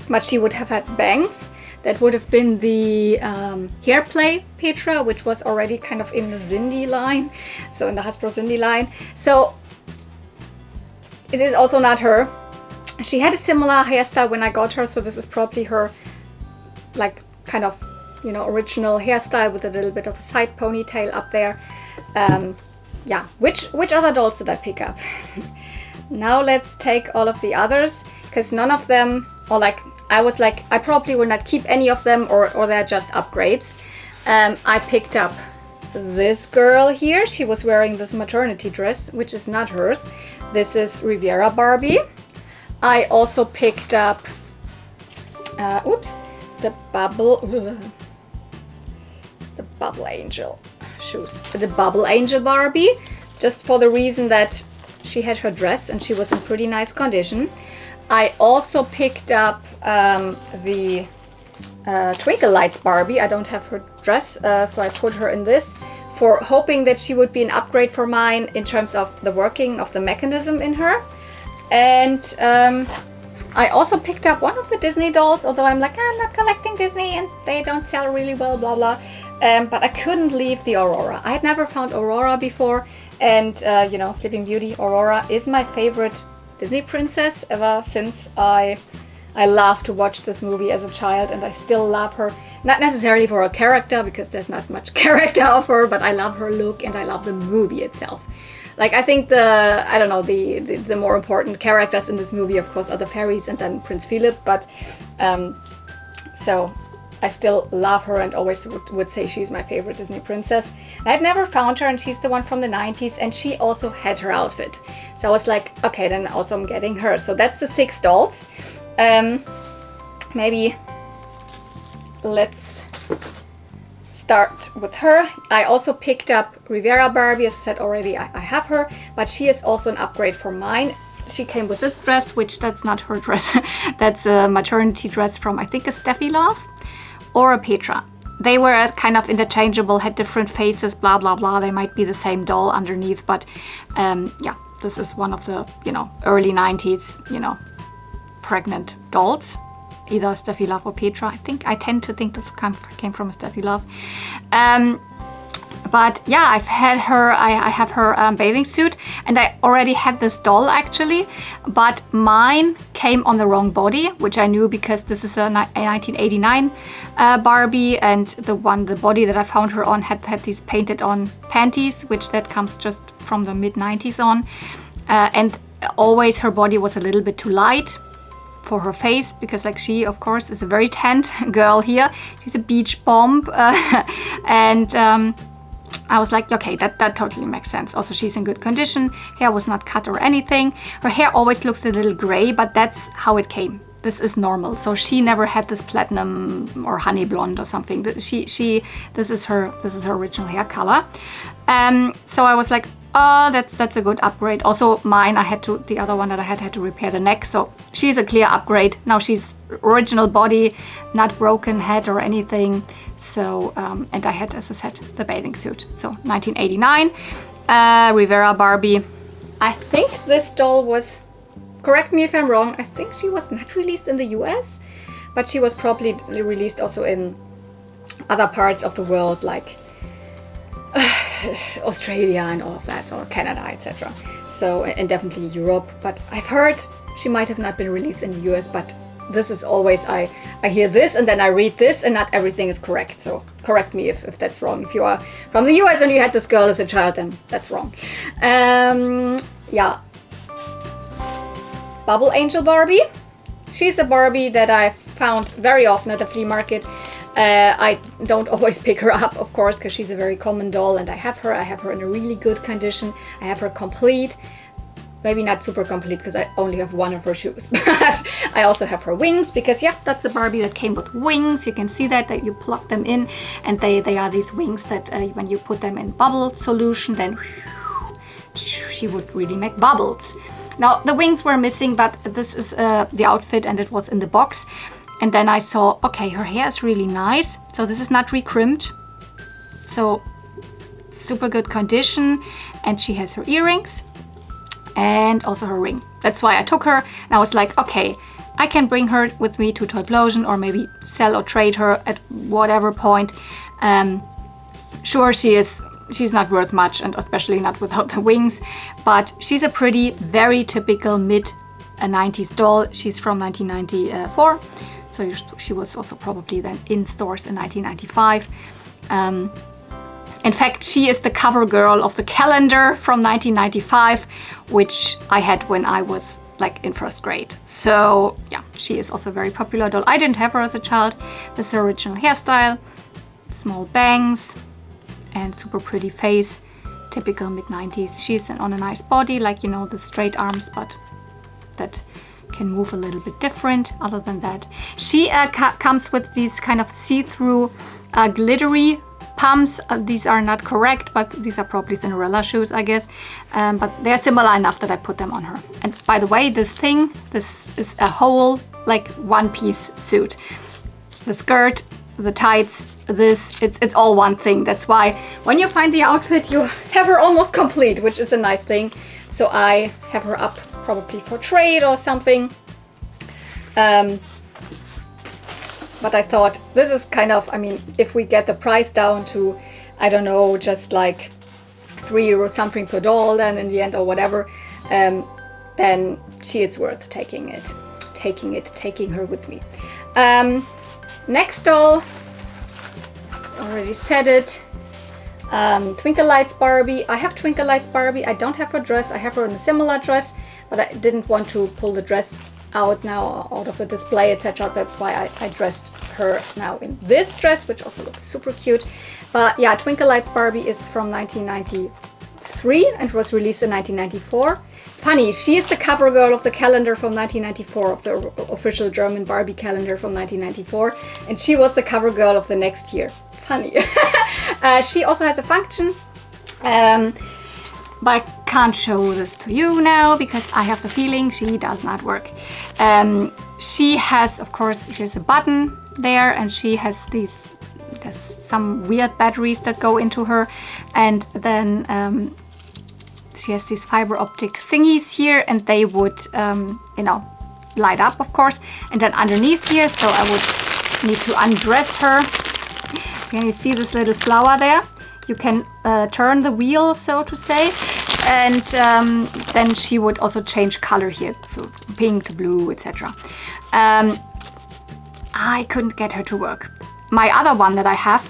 but she would have had bangs. That would have been the hair play Petra, which was already kind of in the Cindy line, so in the Hasbro Cindy line. So it is also not her. She had a similar hairstyle when I got her, so this is probably her, like, kind of, you know, original hairstyle with a little bit of a side ponytail up there. Yeah, which other dolls did I pick up? Now let's take all of the others, because none of them, or like, I was like, I probably will not keep any of them, or they're just upgrades. I picked up this girl here. She was wearing this maternity dress, which is not hers. This is Riviera Barbie. I also picked up, the Bubble Angel shoes. The Bubble Angel Barbie, just for the reason that she had her dress and she was in pretty nice condition. I also picked up the Twinkle Lights Barbie. I don't have her dress, so I put her in this for hoping that she would be an upgrade for mine in terms of the working of the mechanism in her. And I also picked up one of the Disney dolls, although I'm like, I'm not collecting Disney and they don't sell really well, blah blah. But I couldn't leave the Aurora. I had never found Aurora before, and you know, Sleeping Beauty Aurora is my favorite Disney princess ever since I love to watch this movie as a child, and I still love her. Not necessarily for her character, because there's not much character of her, but I love her look and I love the movie itself. Like, I think the more important characters in this movie, of course, are the fairies and then Prince Philip, but so I still love her and always would say she's my favorite Disney princess. I had never found her, and she's the one from the 90s, and she also had her outfit. So I was like, okay, then also I'm getting her. So that's the 6 dolls. Maybe let's start with her. I also picked up Riviera Barbie. As I said already, I have her, but she is also an upgrade for mine. She came with this dress, which that's not her dress. That's a maternity dress from, I think, a Steffi Love or a Petra. They were kind of interchangeable, had different faces, blah blah blah. They might be the same doll underneath, but yeah, this is one of the, you know, early 90s, you know, pregnant dolls, either Steffi Love or Petra. I tend to think this came from a Steffi Love. But yeah, I've had her, I have her bathing suit, and I already had this doll actually, but mine came on the wrong body, which I knew because this is a 1989 Barbie, and the body that I found her on had these painted on panties, which that comes just from the mid-90s on, and always her body was a little bit too light for her face, because like she of course is a very tanned girl here. She's a beach bomb, and I was like, okay, that totally makes sense. Also, she's in good condition. Hair was not cut or anything. Her hair always looks a little gray, but that's how it came. This is normal. So she never had this platinum or honey blonde or something. This is her original hair color. So I was like, oh, that's a good upgrade. Also mine, the other one that I had to repair the neck. So she's a clear upgrade. Now she's original body, not broken head or anything. So, and I had, as I said, the bathing suit. So 1989, Riviera Barbie. I think this doll was, correct me if I'm wrong, I think she was not released in the US, but she was probably released also in other parts of the world, like Australia and all of that, or Canada, etc. So, and definitely Europe. But I've heard she might have not been released in the US, but this is always, I hear this and then I read this, and not everything is correct. So correct me if that's wrong. If you are from the US and you had this girl as a child, then that's wrong. Yeah. Bubble Angel Barbie. she's a Barbie that I found very often at the flea market. I don't always pick her up, of course, because she's a very common doll, and I have her in a really good condition. I have her complete. Maybe not super complete because I only have one of her shoes, but I also have her wings because, yeah, that's the Barbie that came with wings. You can see that you plug them in, and they are these wings that when you put them in bubble solution, then she would really make bubbles. Now, the wings were missing, but this is the outfit, and it was in the box. And then I saw, okay, her hair is really nice. So this is not re-crimped. So super good condition, and she has her earrings and also her ring. That's why I took her, and I was like, okay, I can bring her with me to Toyplosion or maybe sell or trade her at whatever point. Sure, she's not worth much, and especially not without the wings, but she's a pretty, very typical mid-90s doll. She's from 1994, so she was also probably then in stores in 1995. In fact, she is the cover girl of the calendar from 1995, which I had when I was like in first grade. So yeah, she is also a very popular doll. I didn't have her as a child. This is her original hairstyle, small bangs, and super pretty face, typical mid-90s. She's on a nice body, like, you know, the straight arms, but that can move a little bit different. Other than that, she comes with these kind of see-through glittery pumps. These are not correct, but these are probably Cinderella shoes, I guess. But they're similar enough that I put them on her. And by the way, this is a whole like one-piece suit. The skirt, the tights, it's all one thing. That's why when you find the outfit, you have her almost complete, which is a nice thing. So I have her up probably for trade or something. But I thought this is kind of, I mean, if we get the price down to, I don't know, just like €3 something per doll then in the end or whatever, then she is worth taking her with me. Next doll, already said it, Twinkle Lights Barbie. I have Twinkle Lights Barbie. I don't have her dress. I have her in a similar dress, but I didn't want to pull the dress out now out of the display, etc. That's why I dressed her now in this dress, which also looks super cute. But yeah, Twinkle Lights Barbie is from 1993 and was released in 1994. Funny, she is the cover girl of the calendar from 1994, of the official German Barbie calendar from 1994, and she was the cover girl of the next year. Funny. She also has a function. But I can't show this to you now because I have the feeling she does not work. She has, of course, she has a button there, and she has there's some weird batteries that go into her, and then she has these fiber optic thingies here, and they would, you know, light up, of course, and then underneath here, so I would need to undress her. Can you see this little flower there? You can turn the wheel, so to say, and then she would also change color here, so pink to blue, etc. I couldn't get her to work. My other one that I have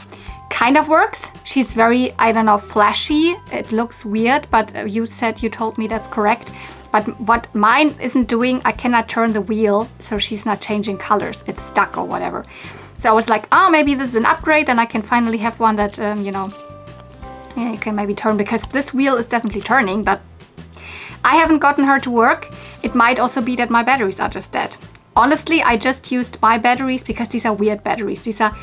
kind of works. She's very, I don't know, flashy. It looks weird, but you told me that's correct. But what mine isn't doing, I cannot turn the wheel, so she's not changing colors. It's stuck or whatever. So I was like, oh, maybe this is an upgrade, and I can finally have one that, you know, yeah, you can maybe turn, because this wheel is definitely turning, but I haven't gotten her to work. It might also be that my batteries are just dead. Honestly, I just used my batteries because these are weird batteries. These are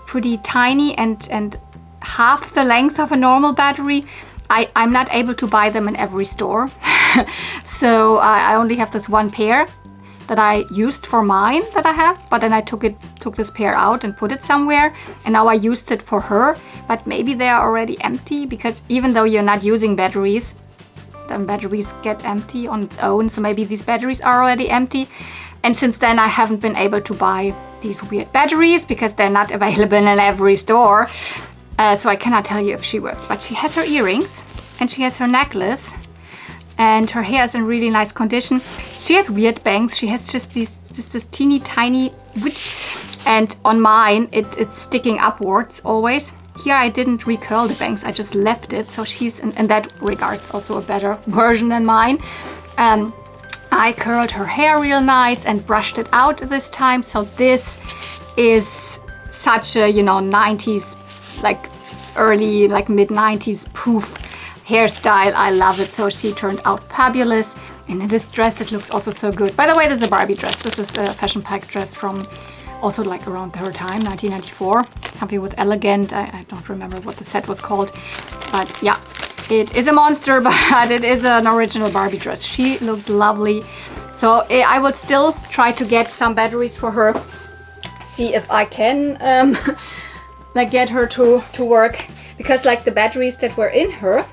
pretty tiny and half the length of a normal battery. I'm not able to buy them in every store. So I only have this one pair that I used for mine that I have, but then I took this pair out and put it somewhere, and now I used it for her, but maybe they are already empty, because even though you're not using batteries, then batteries get empty on its own, so maybe these batteries are already empty. And since then I haven't been able to buy these weird batteries because they're not available in every store, so I cannot tell you if she works. But she has her earrings and she has her necklace, and her hair is in really nice condition. She has weird bangs. She has just this teeny tiny witch, and on mine it's sticking upwards always. Here I didn't recurl the bangs, I just left it, so she's in that regards also a better version than mine. I curled her hair real nice and brushed it out this time. So this is such a, you know, 90s, like early, like mid 90s poof hairstyle. I love it. So she turned out fabulous. And in this dress, it looks also so good. By the way, this is a Barbie dress. This is a fashion pack dress from also like around her time, 1994. Something with elegant. I don't remember what the set was called. But yeah, it is a monster, but it is an original Barbie dress. She looks lovely. So I will still try to get some batteries for her. See if I can like get her to work. Because like the batteries that were in her,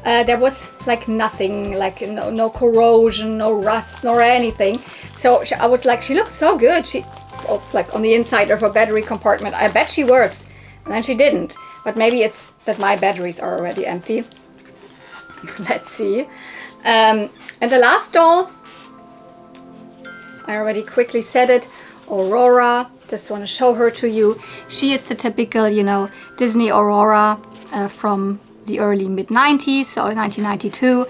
there was like nothing, like no corrosion, no rust, nor anything. So I was like, she looks so good. She, like on the inside of her battery compartment, I bet she works. And then she didn't. But maybe it's that my batteries are already empty. Let's see. And the last doll, I already quickly said it, Aurora. Just want to show her to you. She is the typical, you know, Disney Aurora from the early mid-90s, so 1992,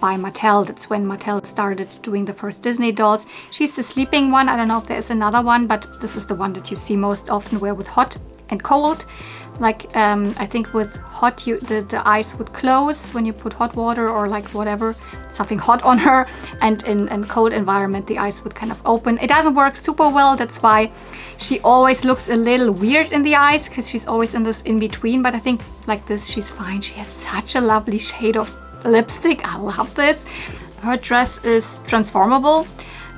by Mattel. That's when Mattel started doing the first Disney dolls. She's the sleeping one. I don't know if there's another one, but this is the one that you see most often, where with hot and cold. Like I think with hot, the eyes would close when you put hot water or like whatever, something hot on her, and in cold environment the eyes would kind of open. It doesn't work super well. That's why she always looks a little weird in the eyes, because she's always in this in between. But I think like this she's fine. She has such a lovely shade of lipstick. I love this. Her dress is transformable.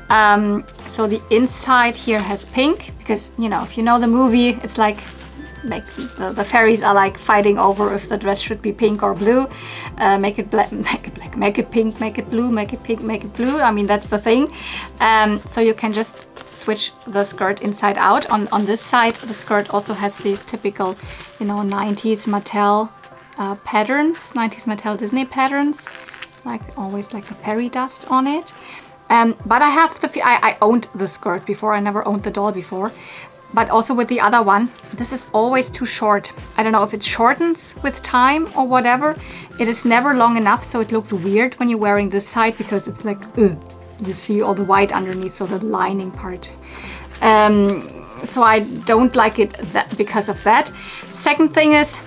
So the inside here has pink, because you know, if you know the movie, it's like the fairies are like fighting over if the dress should be pink or blue. Make it black, make it black, make it pink, make it blue, make it pink, make it blue. I mean, that's the thing. So you can just switch the skirt inside out. On this side, the skirt also has these typical, you know, 90s Mattel patterns, 90s Mattel Disney patterns, like always like the fairy dust on it. But I have I owned the skirt before. I never owned the doll before. But also with the other one, this is always too short. I don't know if it shortens with time or whatever. It is never long enough, so it looks weird when you're wearing this side, because it's like, you see all the white underneath, so the lining part. So I don't like it because of that. Second thing is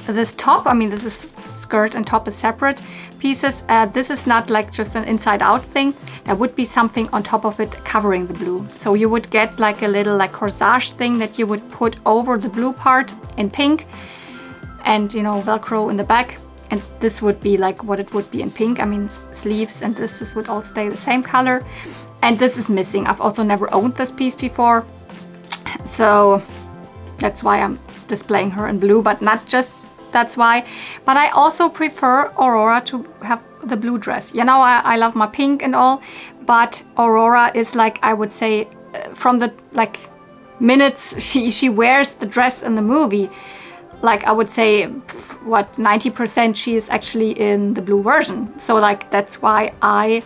this top. I mean, this is skirt and top is separate pieces. This is not like just an inside out thing. There would be something on top of it covering the blue. So you would get like a little like corsage thing that you would put over the blue part in pink, and you know, Velcro in the back. And this would be like what it would be in pink. I mean, sleeves and this would all stay the same color. And this is missing. I've also never owned this piece before. So that's why I'm displaying her in blue, but not just that's why. But I also prefer Aurora to have the blue dress. You know, I love my pink and all, but Aurora is like, I would say, from the like minutes she wears the dress in the movie, like I would say, what, 90% she is actually in the blue version. So like that's why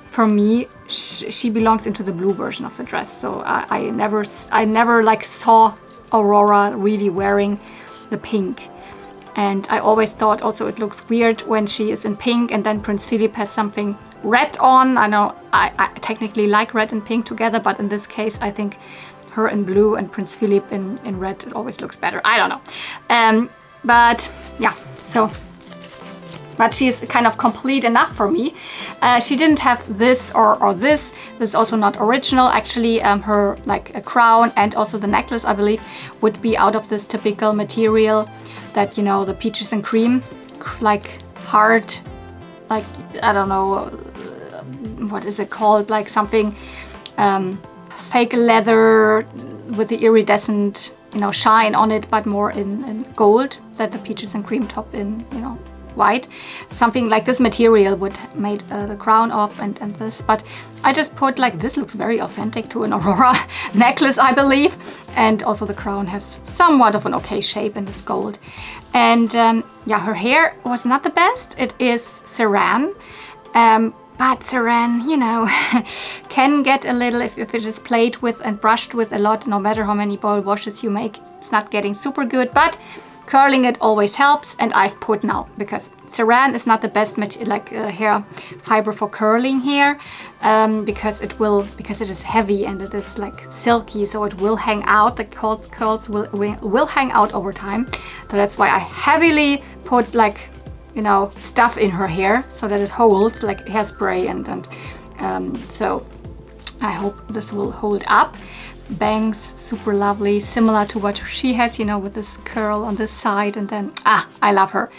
for me, she belongs into the blue version of the dress. So I never like saw Aurora really wearing the pink. And I always thought also it looks weird when she is in pink and then Prince Philip has something red on. I know I technically like red and pink together, but in this case I think her in blue and Prince Philip in red, it always looks better. I don't know. But yeah, so, but she's kind of complete enough for me. She didn't have this or this. This is also not original. Actually, her like a crown and also the necklace, I believe, would be out of this typical material that, you know, the peaches and cream, like hard, like, I don't know, what is it called? Like something fake leather with the iridescent, you know, shine on it, but more in gold, that the peaches and cream top in, you know, white. Something like this material would made the crown of and this, but I just put like, this looks very authentic to an Aurora necklace, I believe. And also the crown has somewhat of an okay shape and it's gold. And yeah, her hair was not the best. It is Saran. But Saran, you know, can get a little, if it is played with and brushed with a lot, no matter how many bowl washes you make, it's not getting super good. But curling it always helps, and I've put now, because saran is not the best hair fiber for curling hair, because it is heavy and it is like silky, so it will hang out. The curls will hang out over time. So that's why I heavily put like, you know, stuff in her hair so that it holds, like hairspray, and so I hope this will hold up. Bangs, super lovely, similar to what she has, you know, with this curl on this side, and then I love her.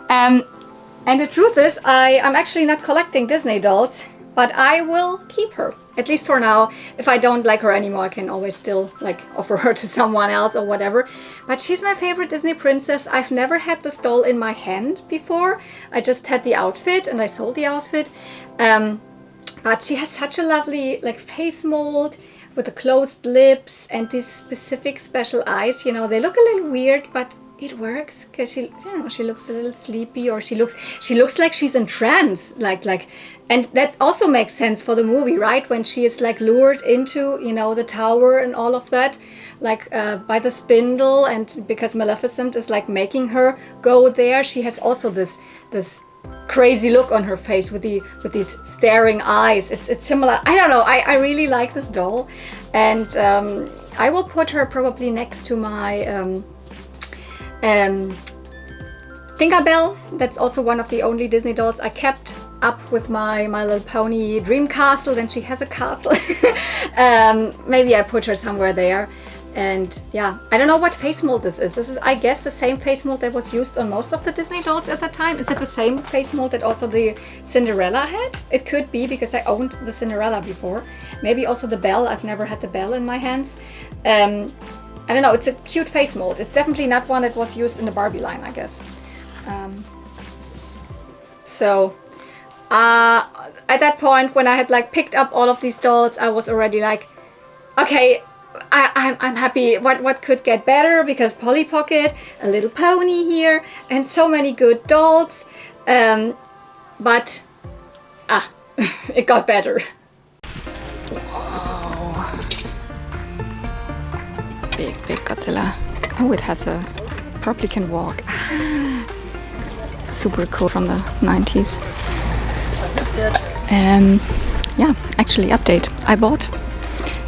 And the truth is, I'm actually not collecting Disney dolls, but I will keep her, at least for now. If I don't like her anymore, I can always still like offer her to someone else or whatever. But she's my favorite Disney princess. I've never had this doll in my hand before. I just had the outfit and I sold the outfit. But she has such a lovely like face mold with the closed lips and these specific special eyes. You know, they look a little weird, but it works because she, you know, she looks a little sleepy, or she looks like she's in trance, and that also makes sense for the movie, right? When she is like lured into, you know, the tower and all of that, like by the spindle, and because Maleficent is like making her go there, she has also this crazy look on her face with these staring eyes. It's similar. I don't know. I really like this doll, and I will put her probably next to my Tinkerbell. That's also one of the only Disney dolls I kept up with my Little Pony dream castle, and she has a castle. Maybe I put her somewhere there. And yeah, I don't know what face mold this is. This is, I guess, the same face mold that was used on most of the Disney dolls at the time. Is it the same face mold that also the Cinderella had? It could be, because I owned the Cinderella before. Maybe also the Belle. I've never had the Belle in my hands. I don't know, it's a cute face mold. It's definitely not one that was used in the Barbie line, I guess. At that point, when I had like picked up all of these dolls, I was already like, okay, I'm happy. What could get better? Because Polly Pocket, a Little Pony here, and so many good dolls. But it got better. Wow. Big Godzilla. Oh, it has probably can walk. Super cool from the 90s. Yeah, actually update. I bought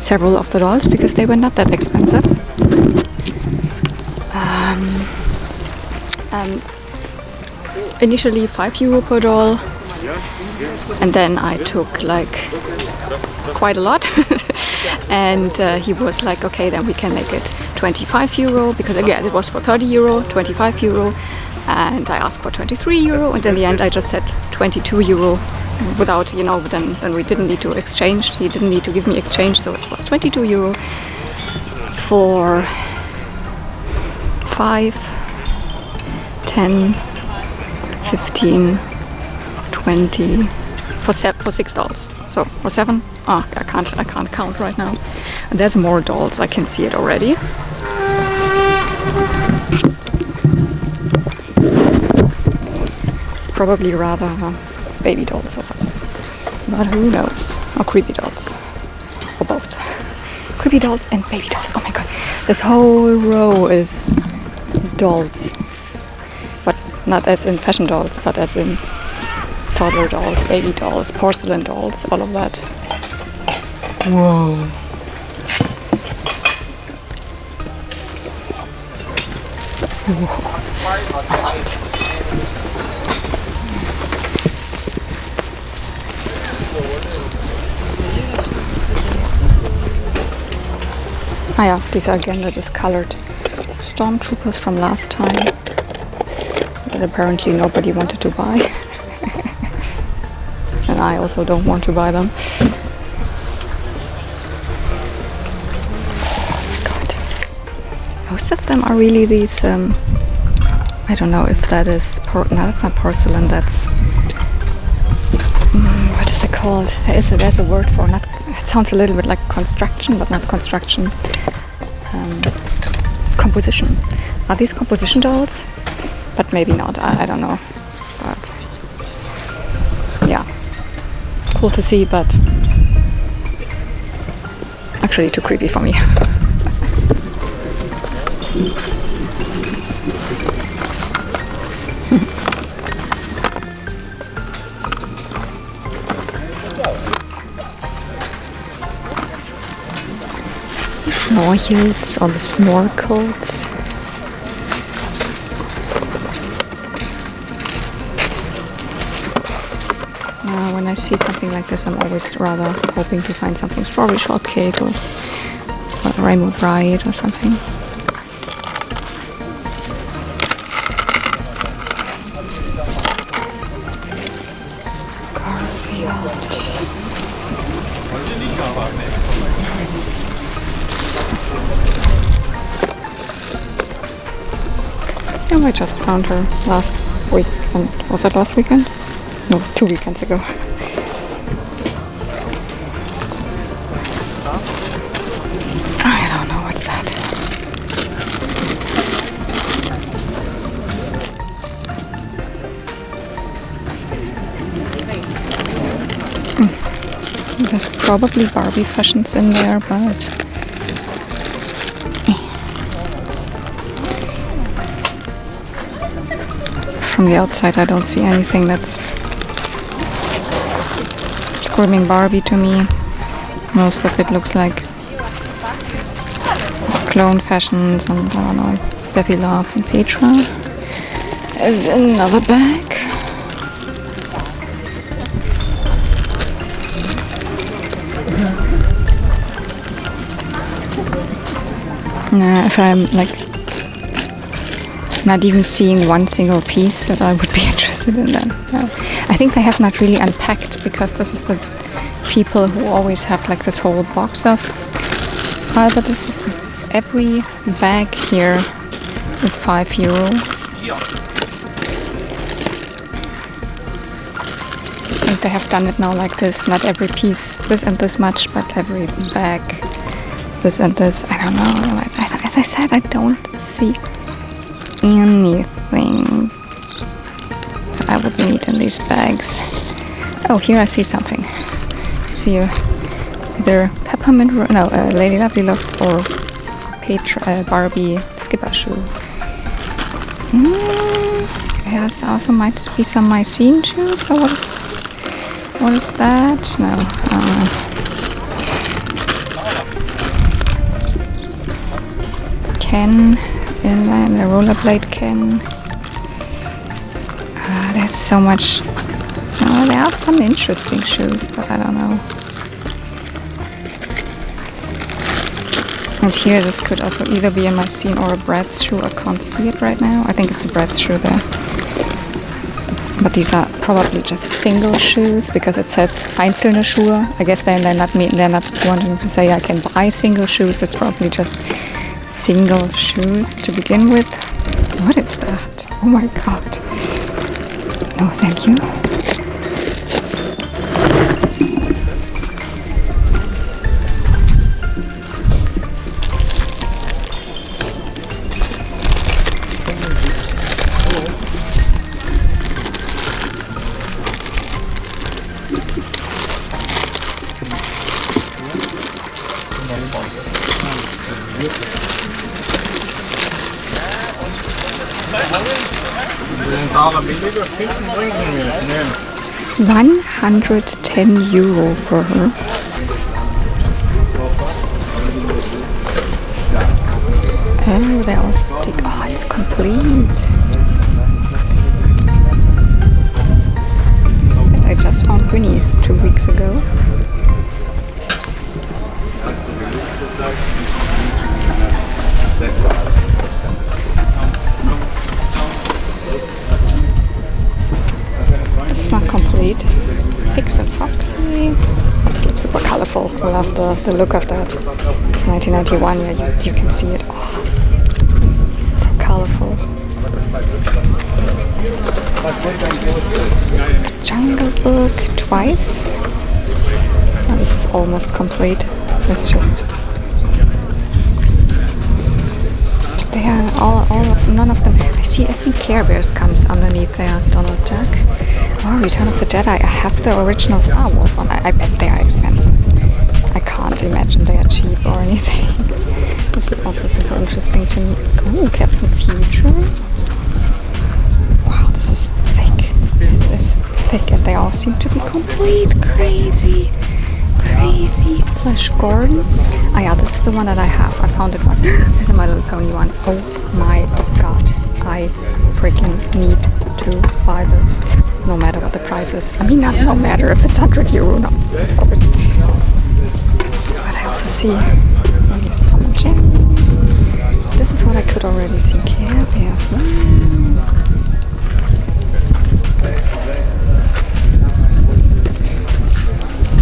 several of the dolls because they were not that expensive. Initially €5 per doll, and then I took like quite a lot. And he was like, okay, then we can make it €25, because again it was for €30, €25, and I asked for €23, and in the end I just said €22 without, you know, then we didn't need to exchange. He didn't need to give me exchange, so it was €22 for 5, 10, 15, 20 for 6 dolls. So or 7? Oh, I can't count right now. And there's more dolls. I can see it already. Probably rather baby dolls or something. But who knows? Or creepy dolls. Or both. Creepy dolls and baby dolls. Oh my god. This whole row is dolls. But not as in fashion dolls, but as in toddler dolls, baby dolls, porcelain dolls, all of that. Whoa. Ah yeah, these are again the discolored stormtroopers from last time that apparently nobody wanted to buy. And I also don't want to buy them. Oh my god. Most of them are really these, I don't know if that is, no, that's not porcelain, that's, what is it called? There's a word for, not, it sounds a little bit like construction, but not construction. Composition. Are these composition dolls? But maybe not, I don't know. But yeah, cool to see, but actually too creepy for me. snorkels or the snorkels. When I see something like this, I'm always rather hoping to find something strawberry shortcake or rainbow bright or something. I just found her last weekend. Was it last weekend? No, 2 weekends ago. I don't know what's that. There's probably Barbie fashions in there, but from the outside I don't see anything that's screaming Barbie to me. Most of it looks like clone fashions, and I don't know, Steffi Love and Petra is another bag. If I'm like not even seeing one single piece that I would be interested in, then I think they have not really unpacked, because this is the people who always have like this whole box of fiber. This is every bag here is €5. I think they have done it now like this, not every piece this and this much, but every bag this and this. I don't know. As I said, I don't see anything that I would need in these bags. Oh, here I see something. I see either Peppermint Rose, no, Lady Lovely Locks, or Petra, Barbie skipper shoe. Yes, also might be some Mycene shoes. So what is that? No. Ken, inline, the rollerblade Ken. There's so much. There are some interesting shoes, but I don't know. And here, this could also either be a Mycene or a Brad's shoe. I can't see it right now. I think it's a Brad's shoe there. But these are probably just single shoes, because it says einzelne Schuhe. I guess they're not wanting to say I can buy single shoes. It's probably just single shoes to begin with. What is that? Oh my god. No, thank you. €110 for her. Oh, they all stick. Oh, it's complete. I just found Winnie 2 weeks ago. It's not complete. Fix and Foxy. This looks super colorful. I love the look of that. It's 1991. Yeah, you can see it. Oh, it's so colorful. Jungle Book twice. Oh, this is almost complete. It's just. They are none of them. I think Care Bears comes underneath there. Donald Duck. Oh, Return of the Jedi. I have the original Star Wars one. I bet they are expensive. I can't imagine they are cheap or anything. This is also super interesting to me. Oh, Captain Future. Wow, this is thick. This is thick, and they all seem to be complete. Crazy. crazy. Flash Gordon. Ah yeah, this is the one that I have. I found it once. This is My Little Pony one. Oh my god. I freaking need to buy this. No matter what the price is. I mean, not no matter if it's €100. No, of course. But I also see here's Tom and Jerry. This is what I could already see. Care Bears. Wow.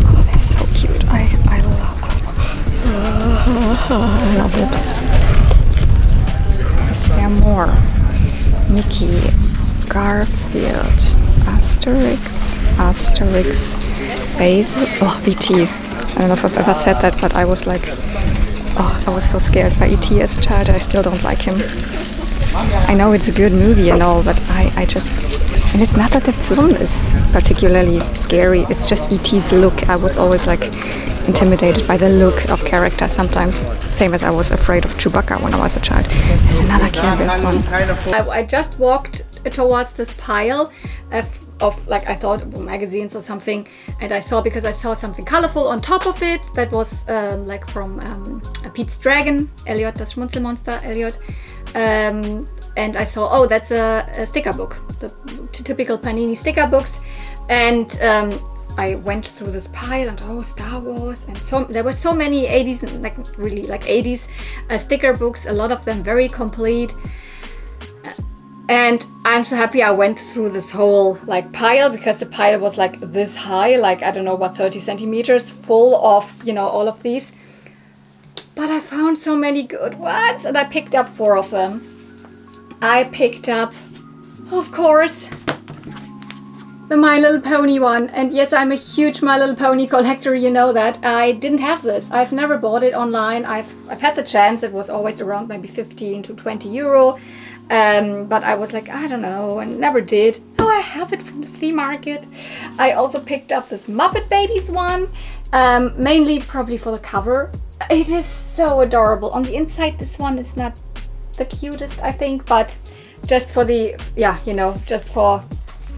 Oh, they're so cute. I love it. Is there more? Mickey, Garfield, Asterix, Basil. Oh, E.T. I don't know if I've ever said that, but I was like, oh, I was so scared by E.T. as a child. I still don't like him. I know it's a good movie and all, but I just... And it's not that the film is particularly scary, it's just E.T.'s look. I was always like intimidated by the look of character sometimes. Same as I was afraid of Chewbacca when I was a child. There's another Care Bears one. I just walked towards this pile of like, I thought magazines or something, and I saw something colorful on top of it that was like from Pete's Dragon, Elliot, das Schmunzelmonster, Elliot. And I saw, oh, that's a sticker book, the typical Panini sticker books. And I went through this pile and oh, Star Wars, and so there were so many 80s, like really like 80s sticker books, a lot of them very complete. And I'm so happy I went through this whole like pile, because the pile was like this high, like I don't know what, 30 centimeters full of, you know, all of these. But I found so many good ones, and I picked up 4 of them. I picked up, of course, the My Little Pony one. And yes, I'm a huge My Little Pony collector, you know that. I didn't have this. I've never bought it online. I've had the chance. It was always around maybe 15 to 20 euro. But I was like, I don't know, and never did. Oh, I have it from the flea market. I also picked up this Muppet Babies one, mainly probably for the cover. It is so adorable. On the inside, this one is not the cutest, I think, but just for the, yeah, you know, just for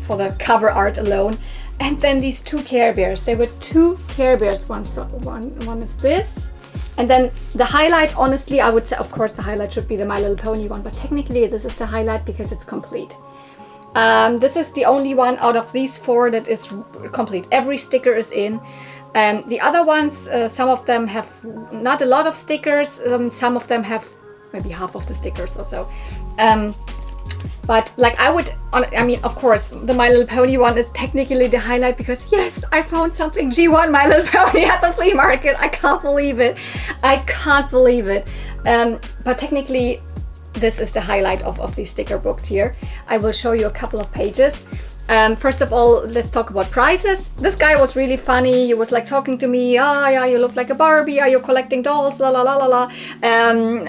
the cover art alone. And then these 2 Care Bears. There were 2 Care Bears. One is this. And then the highlight, honestly, I would say, of course, the highlight should be the My Little Pony one, but technically this is the highlight because it's complete. This is the only one out of these 4 that is complete. Every sticker is in. The other ones, some of them have not a lot of stickers. Some of them have maybe half of the stickers or so. But like I mean, of course, the My Little Pony one is technically the highlight because yes, I found something G1 My Little Pony at the flea market. I can't believe it. I can't believe it. But technically, this is the highlight of these sticker books here. I will show you a couple of pages. First of all, let's talk about prices. This guy was really funny. He was like talking to me. Oh yeah, you look like a Barbie. Are you collecting dolls? La la la la la.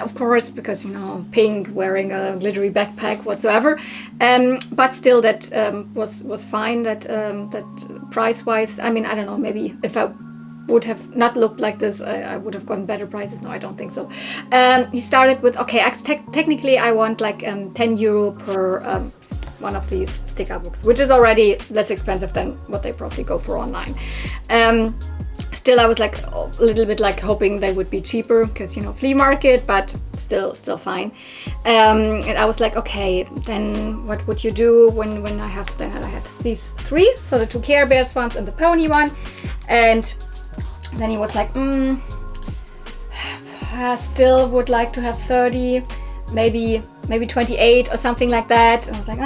Of course, because you know, pink, wearing a glittery backpack, whatsoever. But still, that was fine. That price-wise, I mean, I don't know. Maybe if I would have not looked like this, I would have gotten better prices. No, I don't think so. He started with, okay, technically I want like 10 euro per one of these sticker books, which is already less expensive than what they probably go for online. Still, I was like a little bit like hoping they would be cheaper because, you know, flea market, but still fine. And I was like, okay, then what would you do when I have these 3, so the 2 Care Bears ones and the pony one. And then he was like, I still would like to have 30, maybe 28 or something like that. And I was like,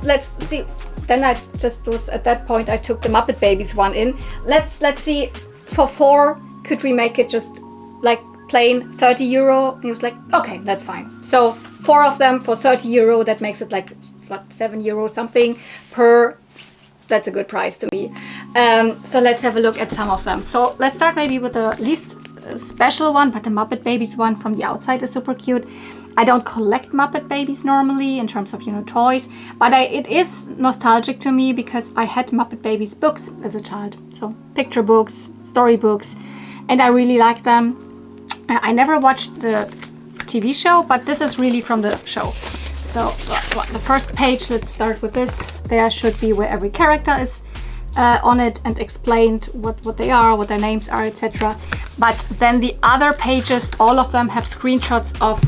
let's see. Then I just was at that point, I took the Muppet Babies one in. Let's see, for 4, could we make it just like plain 30 euro? And he was like, okay, that's fine. So 4 of them for 30 euro, that makes it like what, 7 euro something per. That's a good price to me. So let's have a look at some of them. So let's start maybe with the least special one, but the Muppet Babies one from the outside is super cute. I don't collect Muppet Babies normally in terms of, you know, toys, but it is nostalgic to me because I had Muppet Babies books as a child. So picture books, story books, and I really like them. I never watched the TV show, but this is really from the show. So the first page, let's start with this. There should be where every character is on it and explained what they are, what their names are, etc. But then the other pages, all of them have screenshots of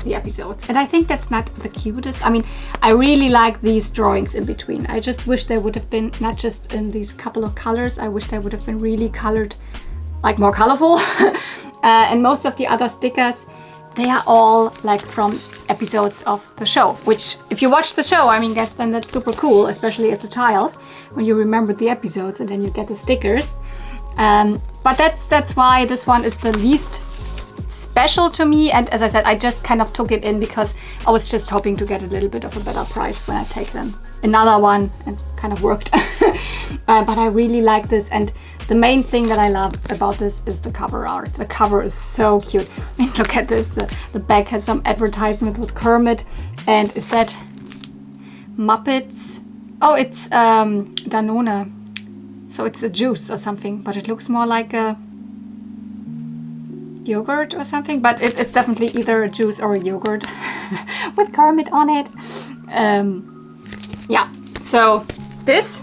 the episodes. And I think that's not the cutest. I mean, I really like these drawings in between. I just wish they would have been not just in these couple of colors. I wish they would have been really colored, like more colorful. And most of the other stickers, they are all like from episodes of the show, which if you watch the show, I mean, guess then that's super cool, especially as a child, when you remember the episodes and then you get the stickers. But that's why this one is the least special to me. And as I said, I just kind of took it in because I was just hoping to get a little bit of a better price when I take them. Another one, and kind of worked. But I really like this, and the main thing that I love about this is the cover art. The cover is so cute. And look at this, the back has some advertisement with Kermit. And is that Muppets? Oh, it's Danone. So it's a juice or something, but it looks more like a yogurt or something. But it's definitely either a juice or a yogurt with Kermit on it. Yeah, so this.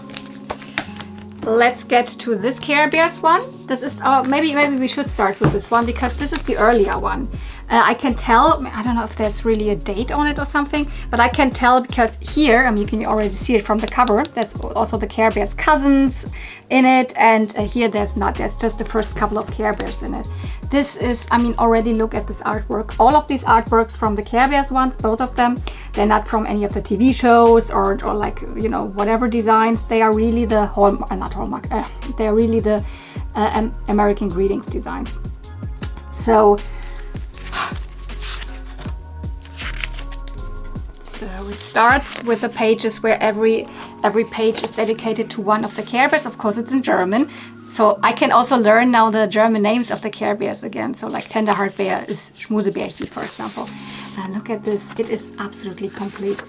Let's get to this Care Bears one. This is, maybe we should start with this one because this is the earlier one. I can tell, I don't know if there's really a date on it or something, but I can tell because here, I mean, you can already see it from the cover. There's also the Care Bears cousins in it, and here there's not. There's just the first couple of Care Bears in it. This is, I mean, already look at this artwork. All of these artworks from the Care Bears ones, both of them, they're not from any of the TV shows or like, you know, whatever designs. They are really the they are really the American Greetings designs. So it starts with the pages where every page is dedicated to one of the Care Bears. Of course, it's in German. So I can also learn now the German names of the Care Bears again. So like Tenderheart Bear is Schmusebärchen, for example. Look at this. It is absolutely complete.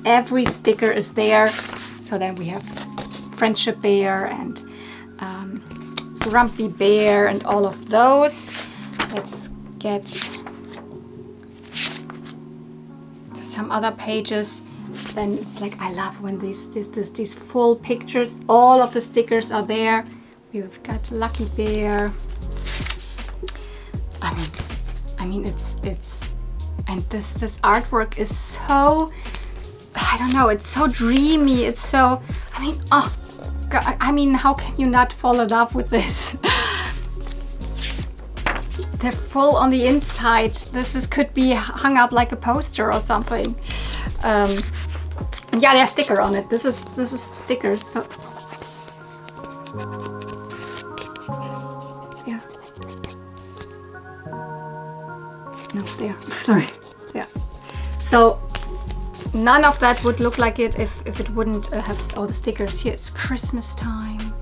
Every sticker is there. So then we have Friendship Bear and Grumpy Bear and all of those. Let's get to some other pages. Then it's like, I love when these full pictures, all of the stickers are there. We've got Lucky Bear. I mean, it's and this artwork is so, I don't know, it's so dreamy. It's so, I mean, oh God, I mean, how can you not fall in love with this? They're full on the inside. This could be hung up like a poster or something. And yeah, there's sticker on it. This is stickers. So yeah. No, there. Sorry. Yeah. So none of that would look like it if it wouldn't have all the stickers. Here it's Christmas time.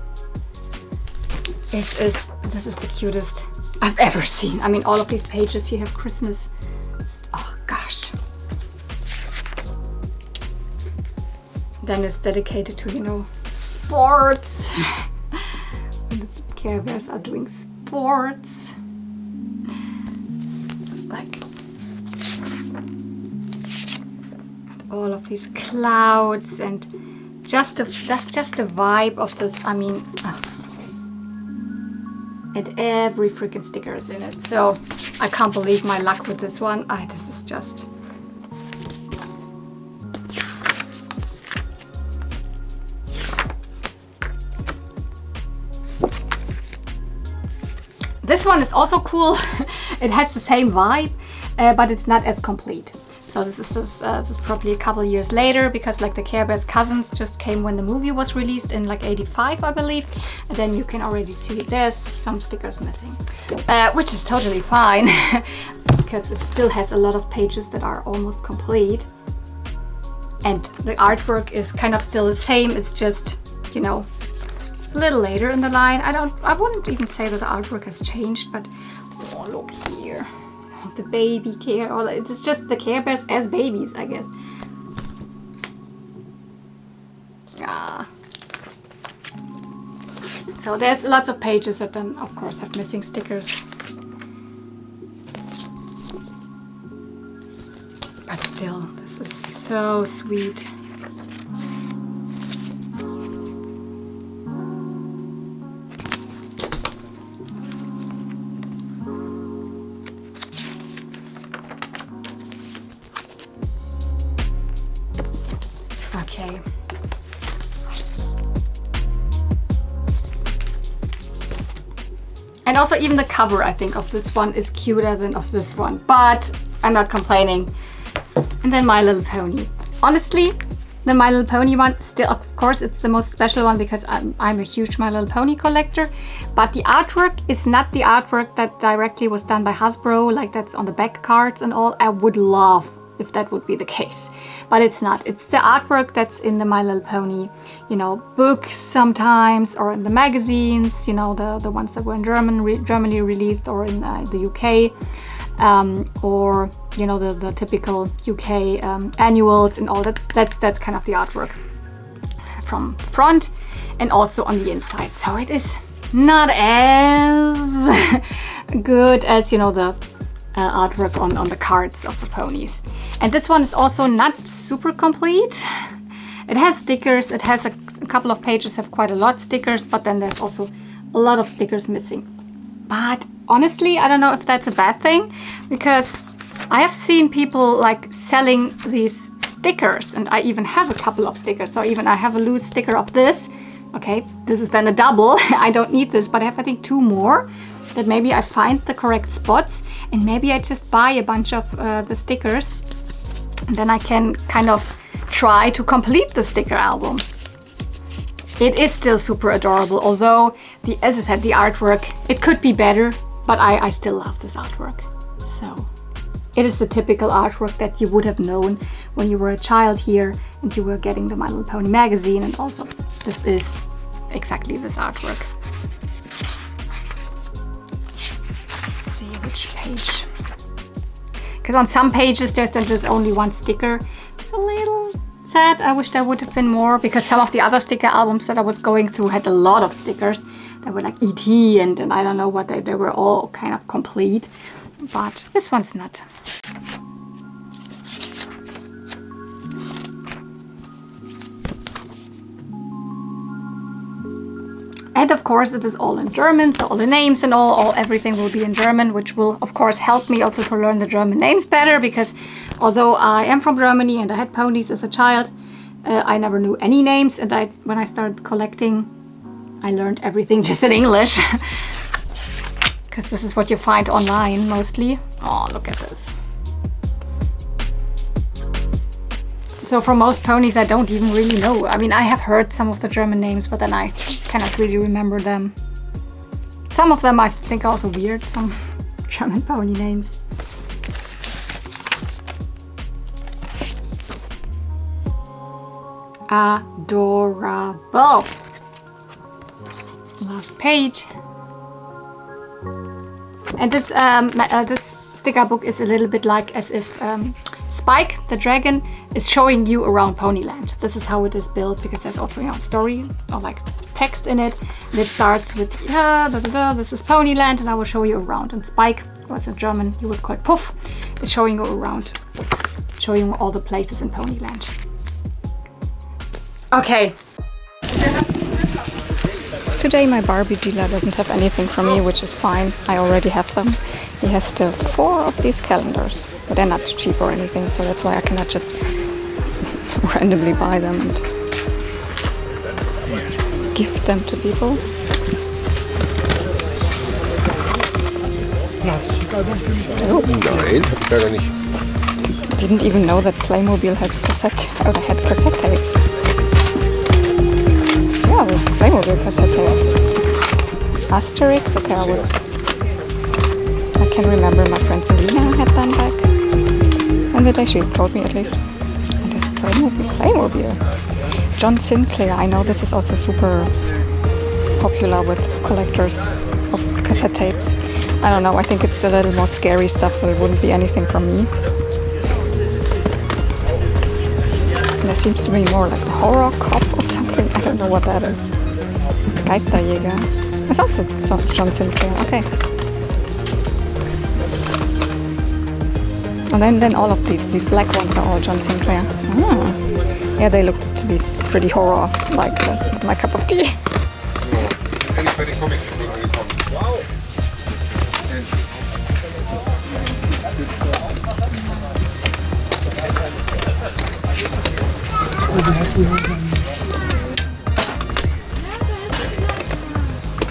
This is the cutest I've ever seen. I mean, all of these pages here have Christmas. Oh gosh. Then it's dedicated to, you know, sports. The Care Bears are doing sports. Like all of these clouds and that's just the vibe of this. I mean, and every freaking sticker is in it. So I can't believe my luck with this one. This is just. This one is also cool. It has the same vibe, but it's not as complete. So this is probably a couple years later, because like the Care Bears cousins just came when the movie was released in like '85, I believe. And then you can already see there's some stickers missing, which is totally fine because it still has a lot of pages that are almost complete. And the artwork is kind of still the same. It's just, you know, a little later in the line. I wouldn't even say that the artwork has changed, but oh, look here. The baby Care, all it's just the Care Bears as babies, I guess. Yeah. So there's lots of pages that then, of course, have missing stickers. But still, this is so sweet. Okay. And also even the cover, I think, of this one is cuter than of this one, but I'm not complaining. And then My Little Pony. Honestly, the My Little Pony one, still, of course, it's the most special one because I'm a huge My Little Pony collector. But the artwork is not the artwork that directly was done by Hasbro, like that's on the back cards and all. I would love if that would be the case, but it's not. It's the artwork that's in the My Little Pony, you know, books sometimes, or in the magazines, you know, the ones that were in Germany released, or in the UK, or you know, the typical UK annuals and all. That's kind of the artwork from front and also on the inside. So it is not as good as, you know, the artwork on the cards of the ponies. And this one is also not super complete. It has stickers. It has a couple of pages have quite a lot of stickers, but then there's also a lot of stickers missing. But honestly, I don't know if that's a bad thing, because I have seen people like selling these stickers, and I even have a couple of stickers. So even I have a loose sticker of this. Okay, this is then a double. I don't need this, but I have, I think, 2 more that maybe I find the correct spots, and maybe I just buy a bunch of the stickers, and then I can kind of try to complete the sticker album. It is still super adorable, although as I said, the artwork, it could be better, but I still love this artwork. So it is the typical artwork that you would have known when you were a child here and you were getting the My Little Pony magazine, and also this is exactly this artwork. Let's see which page. Because on some pages there's only 1 sticker. It's a little sad. I wish there would have been more, because some of the other sticker albums that I was going through had a lot of stickers. They were like ET and I don't know what, they were all kind of complete. But this one's not. And of course it is all in German, so all the names and everything will be in German, which will of course help me also to learn the German names better, because although I am from Germany and I had ponies as a child, I never knew any names, and when I started collecting, I learned everything just in English. Because this is what you find online mostly. Oh, look at this. So for most ponies, I don't even really know. I mean, I have heard some of the German names, but then I cannot really remember them. Some of them I think are also weird, some German pony names. Adorable. Last page. And this this sticker book is a little bit like as if Spike, the dragon, is showing you around Ponyland. This is how it is built, because there's also, you know, story or like text in it. And it starts with, this is Ponyland, and I will show you around. And Spike was in German, he was called Puff, is showing you around, showing you all the places in Ponyland. Okay. Today my Barbie dealer doesn't have anything for me, which is fine. I already have them. He has still 4 of these calendars, but they're not cheap or anything, so that's why I cannot just randomly buy them and gift them to people. Oh. Nein, hab ich leider nicht. Didn't even know that Playmobil had cassette tapes. Yeah, there's Playmobil cassette tapes. Asterix, okay, I can remember my friend Selina had them back in the day, she told me at least. And there's Playmobil. John Sinclair, I know this is also super popular with collectors of cassette tapes. I don't know, I think it's a little more scary stuff, so it wouldn't be anything from me. And there seems to be more like a horror cop or something. I don't know what that is. Geisterjäger. It's also John Sinclair. Okay. And then all of these black ones are all John Sinclair. Ah. Yeah, they look to be pretty horror-like, so my cup of tea.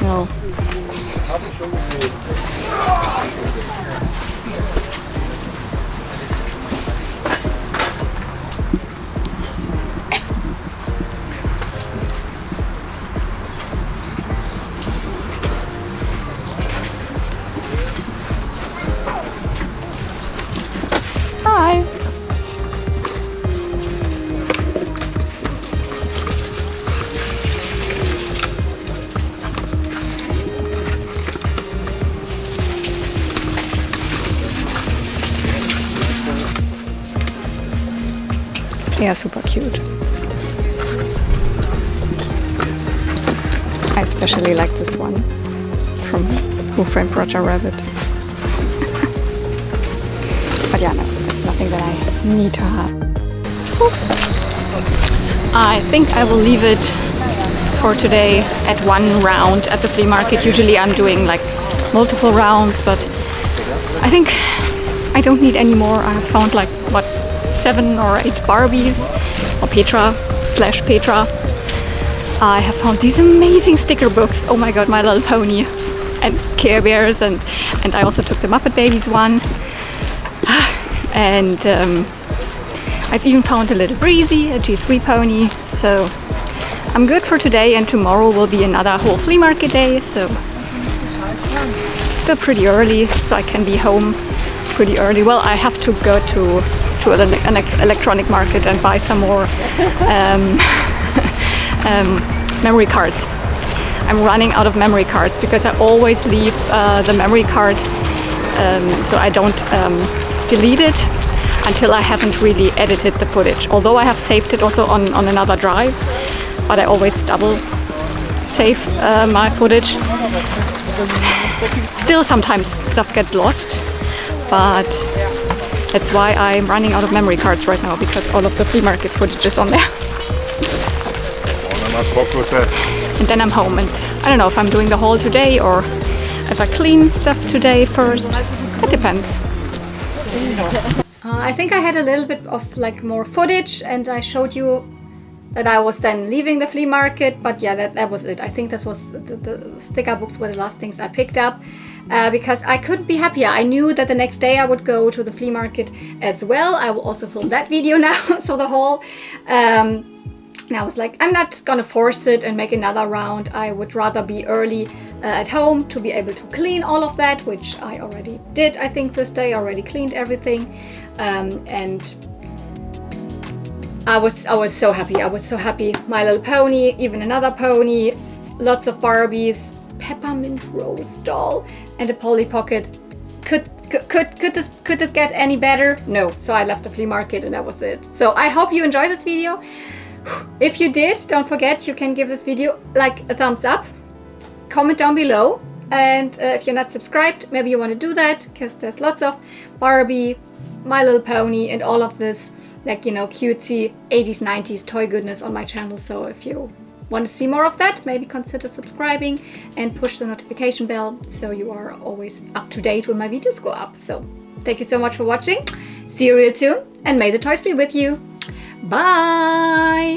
No. Hi. Yeah, super cute. I especially like this one from Who Framed Roger Rabbit. But yeah, no, it's nothing that I need to have. I think I will leave it for today at one round at the flea market. Usually I'm doing like multiple rounds, but I think I don't need any more. I have found like, what, 7 or 8 Barbies, or Petra / Petra. I have found these amazing sticker books. Oh my god, My Little Pony and Care Bears, and I also took the Muppet Babies one. And I've even found a little Breezy, a G3 pony. So I'm good for today, and tomorrow will be another whole flea market day. So still pretty early, so I can be home pretty early. Well, I have to go to an electronic market and buy some more memory cards. I'm running out of memory cards because I always leave the memory card so I don't delete it until I haven't really edited the footage. Although I have saved it also on another drive, but I always double save my footage. Still sometimes stuff gets lost, but that's why I'm running out of memory cards right now, because all of the flea market footage is on there. And then I'm home, and I don't know if I'm doing the haul today or if I clean stuff today first. It depends. I think I had a little bit of like more footage, and I showed you that I was then leaving the flea market, but yeah, that was it. I think that was the sticker books were the last things I picked up. Because I couldn't be happier. I knew that the next day I would go to the flea market as well. I will also film that video now, so the haul. And I was like, I'm not gonna force it and make another round. I would rather be early at home to be able to clean all of that, which I already did. I think this day I already cleaned everything, and I was so happy. I was so happy. My Little Pony, even another pony, lots of Barbies, Peppermint Rose doll, and a Polly Pocket. Could it get any better? No. So I left the flea market, and that was it. So I hope you enjoyed this video. If you did, don't forget you can give this video like a thumbs up, comment down below, and if you're not subscribed, maybe you want to do that, because there's lots of Barbie, My Little Pony, and all of this, like, you know, cutesy 80s 90s toy goodness on my channel. So if you want to see more of that, maybe consider subscribing and push the notification bell so you are always up to date when my videos go up. So thank you so much for watching. See you real soon, and may the toys be with you. Bye!